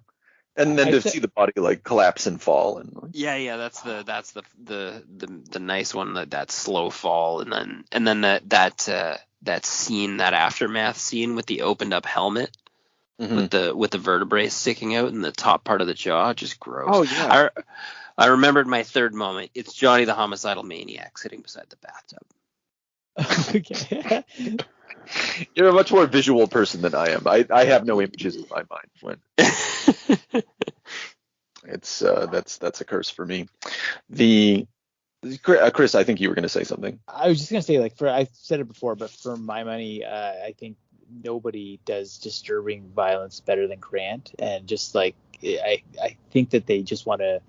And then see the body like collapse and fall, and
that's the nice one, that slow fall, and then that scene, that aftermath scene with the opened up helmet, with the vertebrae sticking out in the top part of the jaw, just gross.
Oh yeah.
I remembered my third moment. It's Johnny the homicidal maniac sitting beside the bathtub.
Okay.
You're a much more visual person than I am. I have no images in my mind when it's that's a curse for me. Chris, I think you were going to say something.
I was just going to say, like, I said it before, but for my money, I think nobody does disturbing violence better than Grant. And just like, I think that they just want to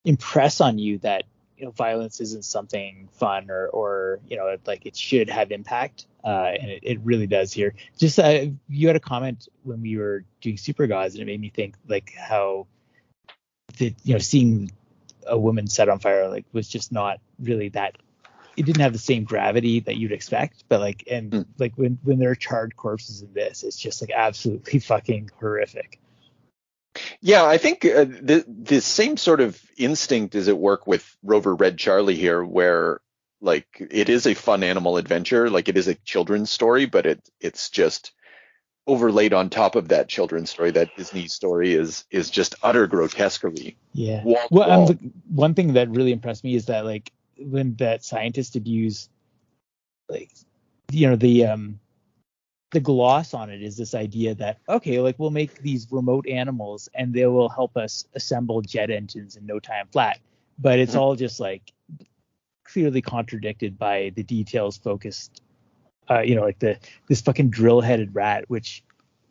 impress on you that, you know, violence isn't something fun or you know, like it should have impact. And it really does here. Just you had a comment when we were doing Super Gods, and it made me think like how that, you know, seeing a woman set on fire like was just not really that. It didn't have the same gravity that you'd expect, but like, and like when there are charred corpses in this, it's just like absolutely fucking horrific.
Yeah, I think the same sort of instinct is at work with Rover Red Charlie here, where like it is a fun animal adventure, like it is a children's story, but it's just overlaid on top of that children's story. That Disney story is just utter grotesquerie.
Yeah. Well, one thing that really impressed me is that like when that scientist did use, like, you know, the gloss on it is this idea that, okay, like we'll make these remote animals and they will help us assemble jet engines in no time flat. But it's all just like clearly contradicted by the details focused, you know, like this fucking drill headed rat, which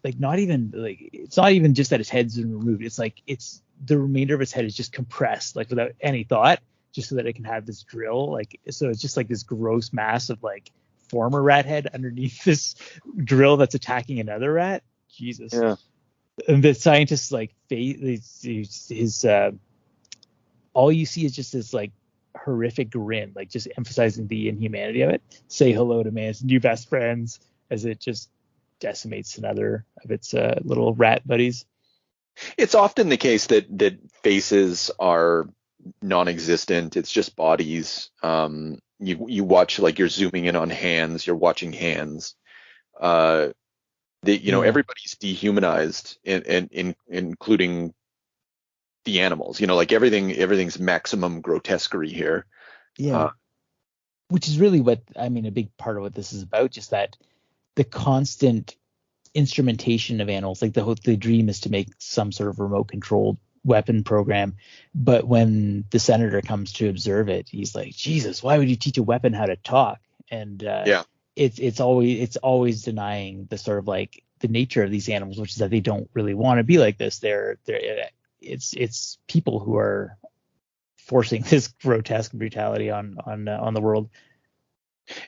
like not even like, it's not even just that its head's been removed. It's like it's the remainder of its head is just compressed, like without any thought, just so that it can have this drill. Like, so it's just like this gross mass of like former rat head underneath this drill that's attacking another rat. Jesus.
Yeah.
And the scientist's like face, his all you see is just this like horrific grin, like just emphasizing the inhumanity of it. Say hello to man's new best friends as it just decimates another of its little rat buddies.
It's often the case that faces are non-existent. It's just bodies. You watch, like you're zooming in on hands, you're watching hands. Everybody's dehumanized, including the animals. You know, like everything's maximum grotesquerie here.
Yeah. Which is really what, I mean, a big part of what this is about, just that the constant instrumentation of animals. Like the dream is to make some sort of remote controlled weapon program, but when the senator comes to observe it, he's like, Jesus, why would you teach a weapon how to talk? And it's always denying the sort of like the nature of these animals, which is that they don't really want to be like this. It's people who are forcing this grotesque brutality on the world.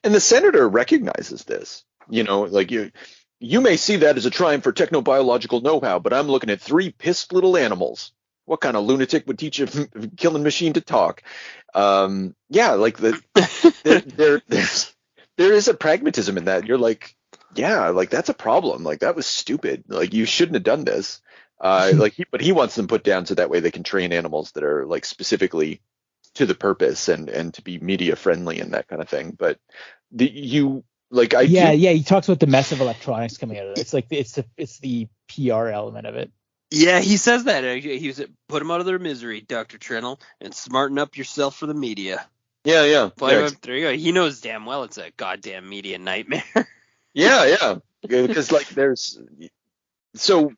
And the senator recognizes this. You know, like you may see that as a triumph for technobiological know-how, but I'm looking at 3 pissed little animals. What kind of lunatic would teach a killing machine to talk? Like there is a pragmatism in that. You're like, yeah, like that's a problem. Like that was stupid. Like you shouldn't have done this. But he wants them put down so that way they can train animals that are like specifically to the purpose and to be media friendly and that kind of thing. But
yeah, he talks about the mess of electronics coming out of it. It's like it's the PR element of it.
Yeah, he says that. He was put them out of their misery, Dr. Trennell, and smarten up yourself for the media.
Yeah.
There you go. He knows damn well it's a goddamn media nightmare.
Yeah. Because like there's so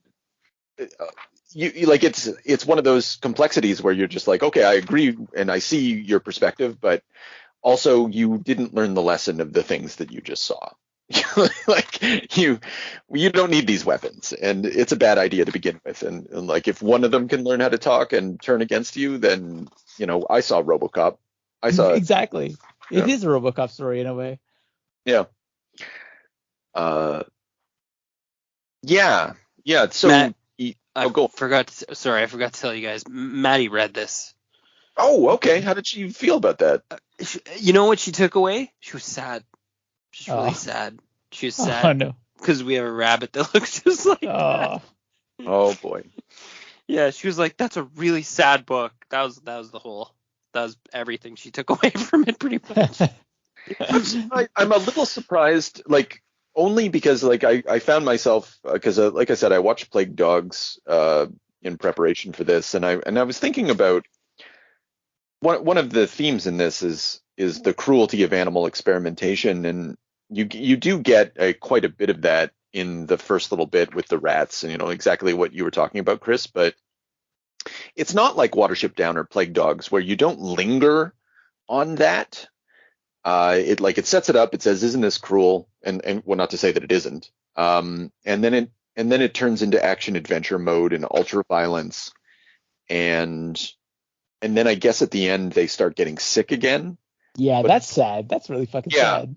you like it's one of those complexities where you're just like, okay, I agree and I see your perspective, but also you didn't learn the lesson of the things that you just saw. Like you don't need these weapons, and it's a bad idea to begin with. And like if one of them can learn how to talk and turn against you, then I saw RoboCop. I saw
exactly. It is a RoboCop story in a way.
Yeah. Yeah. So
Matt, I
go.
forgot to tell you guys. Maddie read this.
Oh, okay. How did she feel about that?
You know what she took away? She was sad. She's really sad. She was sad.
Oh no.
Because we have a rabbit that looks just like that.
Oh boy.
Yeah, she was like, "That's a really sad book." That was everything she took away from it, pretty much.
I'm a little surprised, like only because like I found myself because like I said, I watched Plague Dogs in preparation for this, and I was thinking about one of the themes in this is the cruelty of animal experimentation, and you do get quite a bit of that in the first little bit with the rats, and exactly what you were talking about, Chris. But it's not like Watership Down or Plague Dogs where you don't linger on that. It sets it up. It says, "Isn't this cruel?" And well, not to say that it isn't. And then it turns into action adventure mode and ultra violence, and then I guess at the end they start getting sick again.
Yeah, that's sad. That's really fucking sad.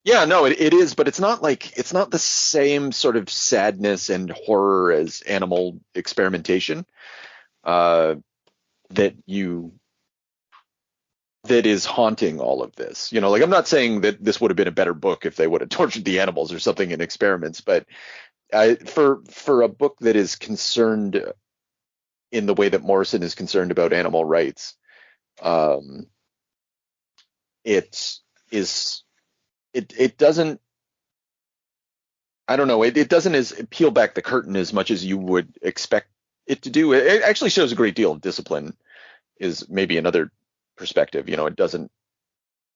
Yeah, no, it is, but it's not the same sort of sadness and horror as animal experimentation that is haunting all of this. Like I'm not saying that this would have been a better book if they would have tortured the animals or something in experiments, but for a book that is concerned in the way that Morrison is concerned about animal rights, it doesn't, I don't know, it doesn't peel back the curtain as much as you would expect it to do. It actually shows a great deal of discipline, is maybe another perspective. It doesn't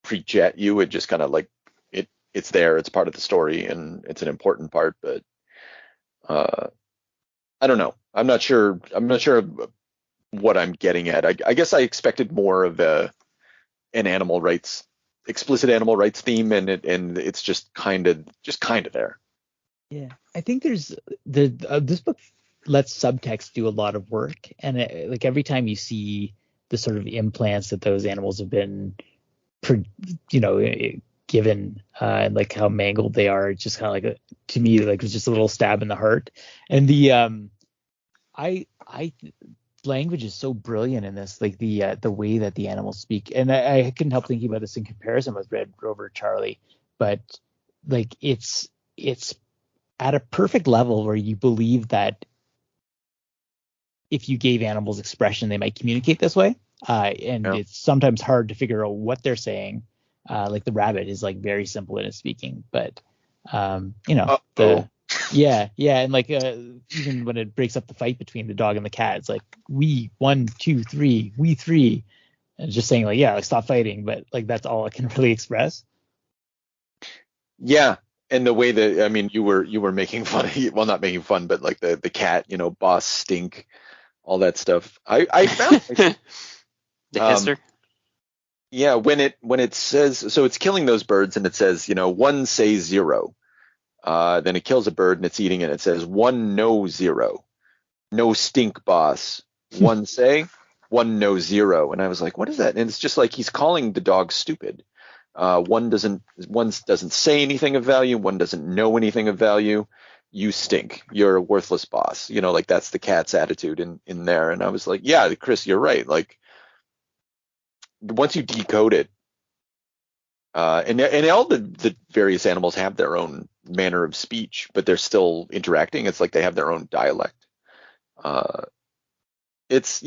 preach at you. It just kind of like it's there. It's part of the story, and it's an important part. But I don't know. I'm not sure what I'm getting at. I guess I expected more of an explicit animal rights theme, and it's just kind of there.
Yeah, I think there's this book lets subtext do a lot of work, and like every time you see the sort of implants that those animals have been, given, and like how mangled they are, it's just kind of like to me like it's just a little stab in the heart. And the language is so brilliant in this, like the way that the animals speak, and I couldn't help thinking about this in comparison with Red Rover Charlie, but like it's at a perfect level where you believe that if you gave animals expression, they might communicate this way. It's sometimes hard to figure out what they're saying. Like the rabbit is like very simple in its speaking, but and like even when it breaks up the fight between the dog and the cat, it's like we 1 2 3, we 3, and just saying like stop fighting, but like that's all it can really express.
Yeah. And the way that, I mean, you were making fun of, well, not making fun, but like the cat, boss stink, all that stuff. I found
the hisser.
Yeah, when it says, so it's killing those birds and it says, 1 say 0. Then it kills a bird and it's eating it. It says 1 no 0. No stink boss. 1 say, 1 no 0. And I was like, what is that? And it's just like he's calling the dog stupid. One doesn't say anything of value. One doesn't know anything of value. You stink. You're a worthless boss. Like that's the cat's attitude in there. And I was like, yeah, Chris, you're right. Like once you decode it, and all the various animals have their own manner of speech, but they're still interacting. It's like they have their own dialect. It's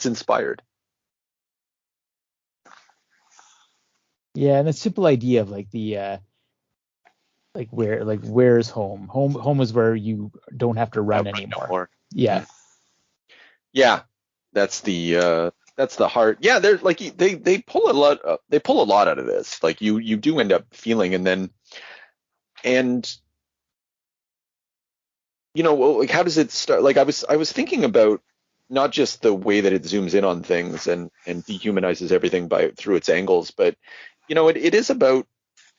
inspired.
Yeah, and the simple idea of like the where's home? Home is where you don't have to run anymore.
No more.
Yeah.
Yeah, that's the heart. Yeah, they're like they pull a lot. They pull a lot out of this. Like you do end up feeling, and like how does it start? Like I was thinking about not just the way that it zooms in on things and dehumanizes everything through its angles, but it is about.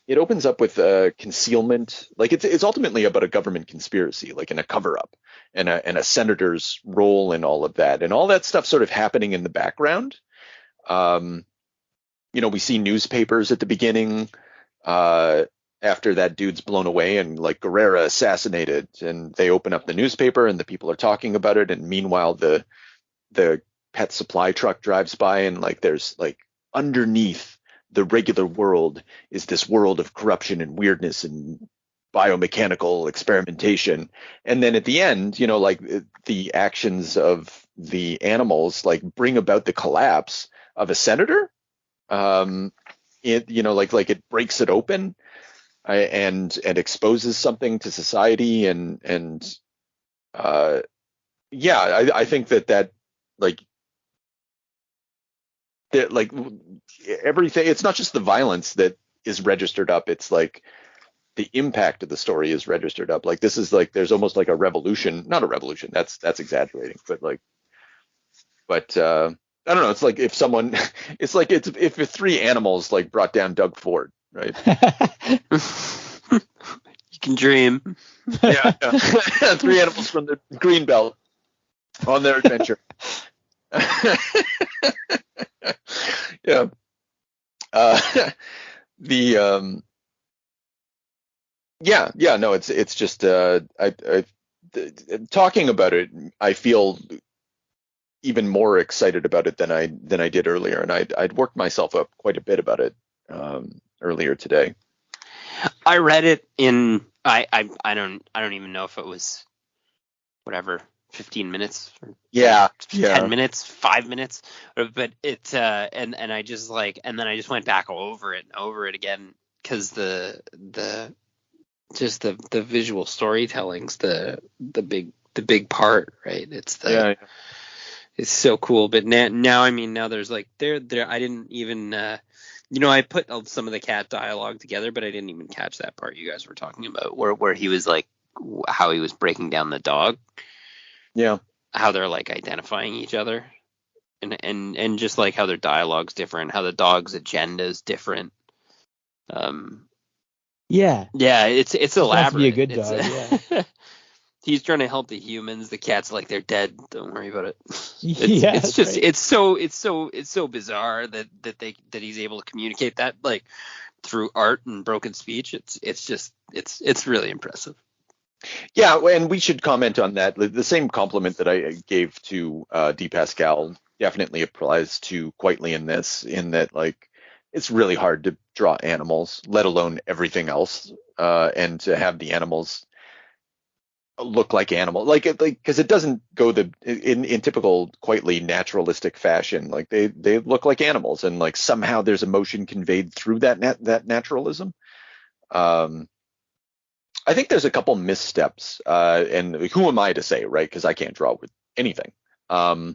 It opens up with concealment. Like it's ultimately about a government conspiracy, like in a cover-up, and a senator's role in all of that, and all that stuff sort of happening in the background. We see newspapers at the beginning after that dude's blown away and like Guerrera assassinated, and they open up the newspaper and the people are talking about it, and meanwhile the pet supply truck drives by, and like there's like underneath the regular world is this world of corruption and weirdness and biomechanical experimentation. And then at the end, like the actions of the animals like bring about the collapse of a senator. It breaks it open and exposes something to society. I think that everything, it's not just the violence that is registered up, it's like the impact of the story is registered up. Like this is like there's almost like a revolution, not a revolution, that's exaggerating, but I don't know, it's like if someone it's like if three animals like brought down Doug Ford, right?
You can dream.
Yeah. Three animals from the green belt on their adventure. Yeah. It's just talking about it, I feel even more excited about it than I did earlier, and I'd worked myself up quite a bit about it earlier today.
I read it in I don't even know if it was whatever 15 minutes or 10 minutes, 5 minutes, but it and I just like, and then I just went back over it and over it again, because the visual storytelling's the big part, right? It's it's so cool. But now there's like there I didn't even I put some of the cat dialogue together, but I didn't even catch that part you guys were talking about where he was like how he was breaking down the dog.
Yeah.
How they're like identifying each other, and just like how their dialogue's different, how the dog's agenda is different. Yeah, it's elaborate.
To be a good dog. Yeah.
He's trying to help the humans. The cat's like, they're dead. Don't worry about it.
It's
just
right.
it's so bizarre that he's able to communicate that like through art and broken speech. It's really impressive.
Yeah, and we should comment on that. The same compliment that I gave to D. Pascal definitely applies to Quitely in this, in that like it's really hard to draw animals, let alone everything else, and to have the animals look like animals, like because it doesn't go in typical Quitely naturalistic fashion. Like they look like animals, and like somehow there's emotion conveyed through that naturalism. I think there's a couple missteps, and who am I to say, right? Because I can't draw with anything. But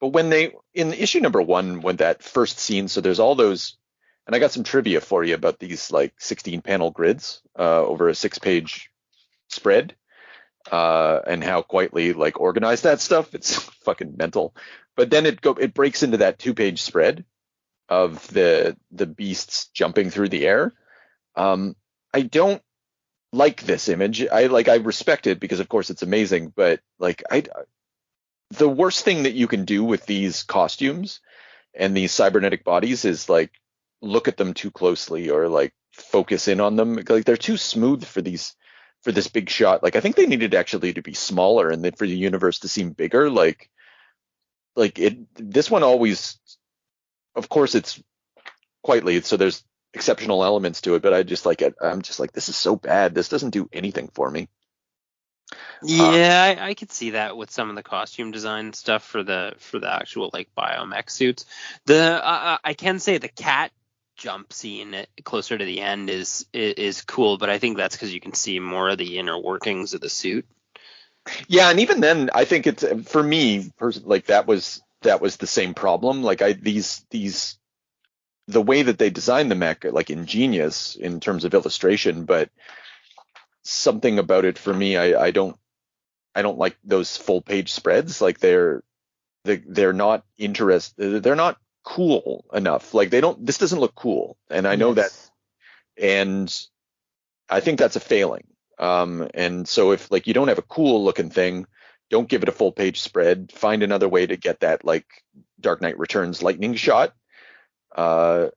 when in issue number 1, when that first scene, so there's all those, and I got some trivia for you about these like 16 panel grids over a 6-page spread, and how Quitely like organized that stuff. It's fucking mental. But then it breaks into that 2-page spread of the beasts jumping through the air. I don't like this image. I respect it because of course it's amazing, but like the worst thing that you can do with these costumes and these cybernetic bodies is like look at them too closely or like focus in on them. Like they're too smooth for this big shot. Like I think they needed actually to be smaller, and then for the universe to seem bigger. This one always, of course it's Quitely, so there's exceptional elements to it, but I'm just like, this is so bad. This doesn't do anything for me.
Yeah, I could see that with some of the costume design stuff for the actual like biomech suits. I can say the cat jump scene closer to the end is cool, but I think that's because you can see more of the inner workings of the suit.
Yeah, and even then, I think it's, for me, like that was the same problem. Like the way that they designed the mech, like ingenious in terms of illustration, but something about it for me, I don't like those full page spreads. Like they're not they're not cool enough. Like this doesn't look cool, and I know that, and I think that's a failing. And so if like you don't have a cool looking thing, don't give it a full page spread. Find another way to get that like Dark Knight Returns lightning shot. But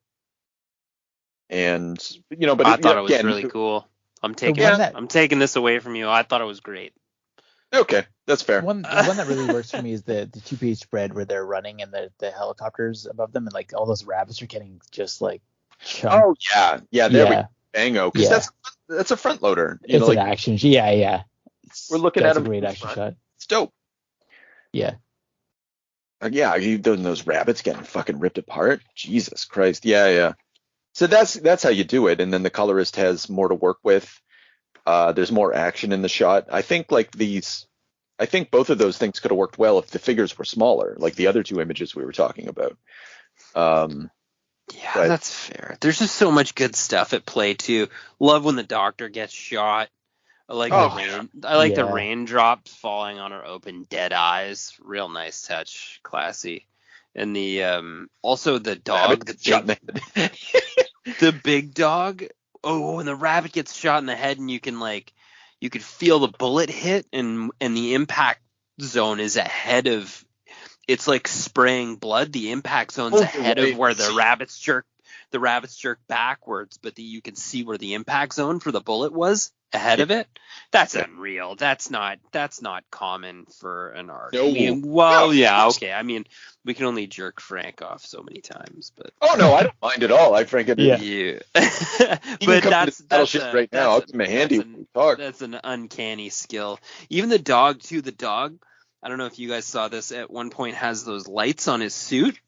I thought it was really cool. I'm taking this away from you. I thought it was great.
Okay, that's fair.
The one that really works for me is the 2-page spread where they're running and the helicopters above them, and like all those rabbits are getting just like chunked.
Oh yeah, there we go. Bango, because that's a front loader.
It's an action. Yeah.
We're looking at a
great action shot.
It's dope.
Yeah.
Those rabbits getting fucking ripped apart. Jesus Christ. Yeah. So that's how you do it, and then the colorist has more to work with. There's more action in the shot. I think both of those things could have worked well if the figures were smaller, like the other two images we were talking about.
Yeah, that's fair. There's just so much good stuff at play too. Love when the doctor gets shot. I like the raindrops falling on her open dead eyes. Real nice touch, classy. And the also the dog, the big dog. Oh, when the rabbit gets shot in the head, and you could feel the bullet hit, and the impact zone is ahead of. It's like spraying blood. The impact zone's ahead of where the rabbits jerk backwards, but you can see where the impact zone for the bullet was ahead of it. That's unreal. That's not common for an art.
No.
Okay. I mean, we can only jerk Frank off so many times, but
oh no, I don't mind at all. I Frank it.
Yeah. But that's
right now. I'll give him a handy when we talk.
That's an uncanny skill. Even the dog too. The dog. I don't know if you guys saw this. At one point, has those lights on his suit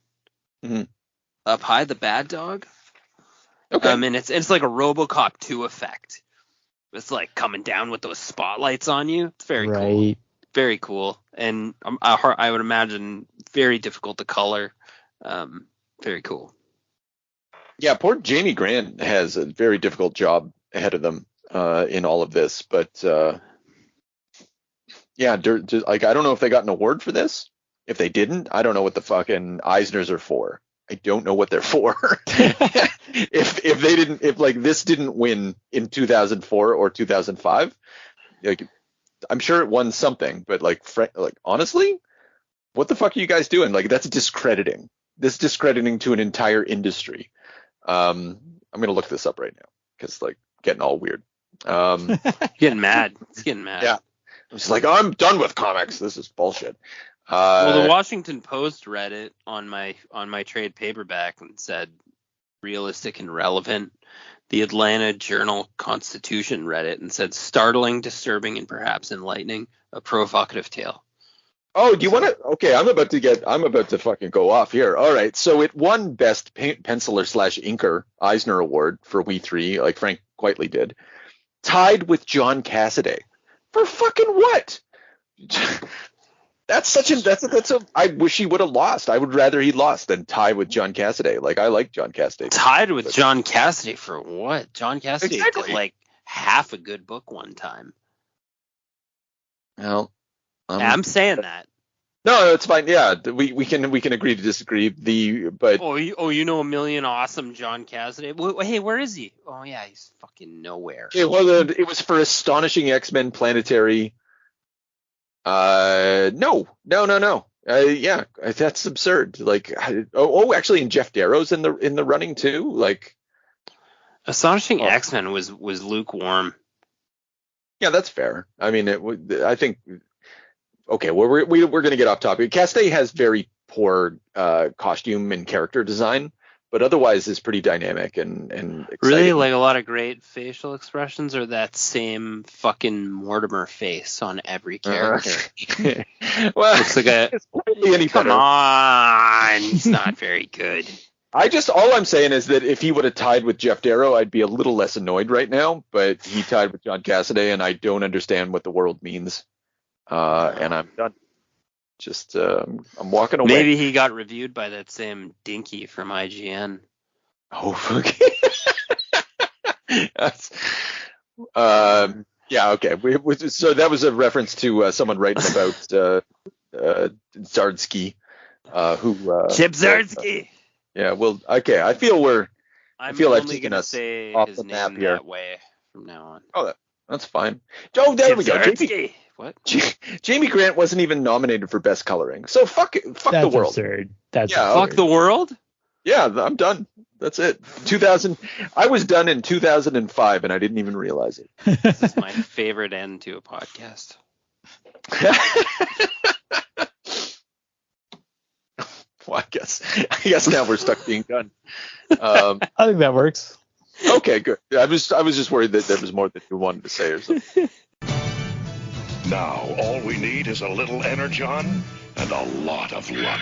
up high. The bad dog. Okay. And it's like a RoboCop 2 effect. It's like coming down with those spotlights on you. It's very cool. Very cool. And I would imagine very difficult to color. Very cool.
Yeah, poor Jamie Grant has a very difficult job ahead of them in all of this, but. Yeah, like I don't know if they got an award for this. If they didn't, I don't know what the fucking Eisners are for. I don't know what they're for. if like this didn't win in 2004 or 2005, like I'm sure it won something. But like honestly, what the fuck are you guys doing? Like that's discrediting. This is discrediting to an entire industry. I'm gonna look this up right now because like getting all weird.
Getting mad. It's getting mad.
Yeah. It's like, I'm done with comics. This is bullshit.
Well, the Washington Post read it on my trade paperback and said realistic and relevant. The Atlanta Journal-Constitution read it and said startling, disturbing, and perhaps enlightening. A provocative tale.
Oh, do you want to? Okay, I'm about to fucking go off here. All right, so it won Best Penciler / Inker Eisner Award for We3, like Frank Quitely did, tied with John Cassaday. For fucking what? I wish he would have lost. I would rather he lost than tie with John Cassaday. Like I like John Cassaday.
Tied with John Cassaday for what? John Cassaday did like half a good book one time.
Well,
I'm saying that.
No, it's fine. Yeah, we can agree to disagree.
You know a million awesome John Cassaday. Hey, where is he? Oh yeah, he's fucking nowhere.
It was for Astonishing X-Men Planetary. No. Yeah, that's absurd. Like, actually, and Jeff Darrow's in the running too. Like,
Astonishing X-Men was lukewarm.
Yeah, that's fair. I mean, I think. Okay, well, we're going to get off topic. Cassaday has very poor costume and character design, but otherwise is pretty dynamic and exciting.
Really, like a lot of great facial expressions, or that same fucking Mortimer face on every character.
Well,
Looks like a
it's hardly any
come
better.
on, he's not very good.
All I'm saying is that if he would have tied with Jeff Darrow, I'd be a little less annoyed right now. But he tied with John Cassaday, and I don't understand what the world means. And I'm done. Just I'm walking away.
Maybe he got reviewed by that same Dinky from IGN.
Oh, okay. That's, yeah, okay. So that was a reference to someone writing about Zardsky, who
Chip Zardsky.
Yeah, well, okay. I feel I've
only
taken
gonna
us
say
off
his
the map
name
here.
that way from now on.
Oh, that's fine. Oh, there
Chip
we go.
Zardsky. What?
Jamie Grant wasn't even nominated for best coloring. So fuck the
That's
world.
absurd. That's
Yeah,
absurd.
Fuck the world?
Yeah, I'm done. That's it. 2000. I was done in 2005, and I didn't even realize it.
This is my favorite end to a podcast.
Well, I guess now we're stuck being done.
I think that works.
Okay, good. I was just worried that there was more that you wanted to say or something.
Now, all we need is a little energon and a lot of luck.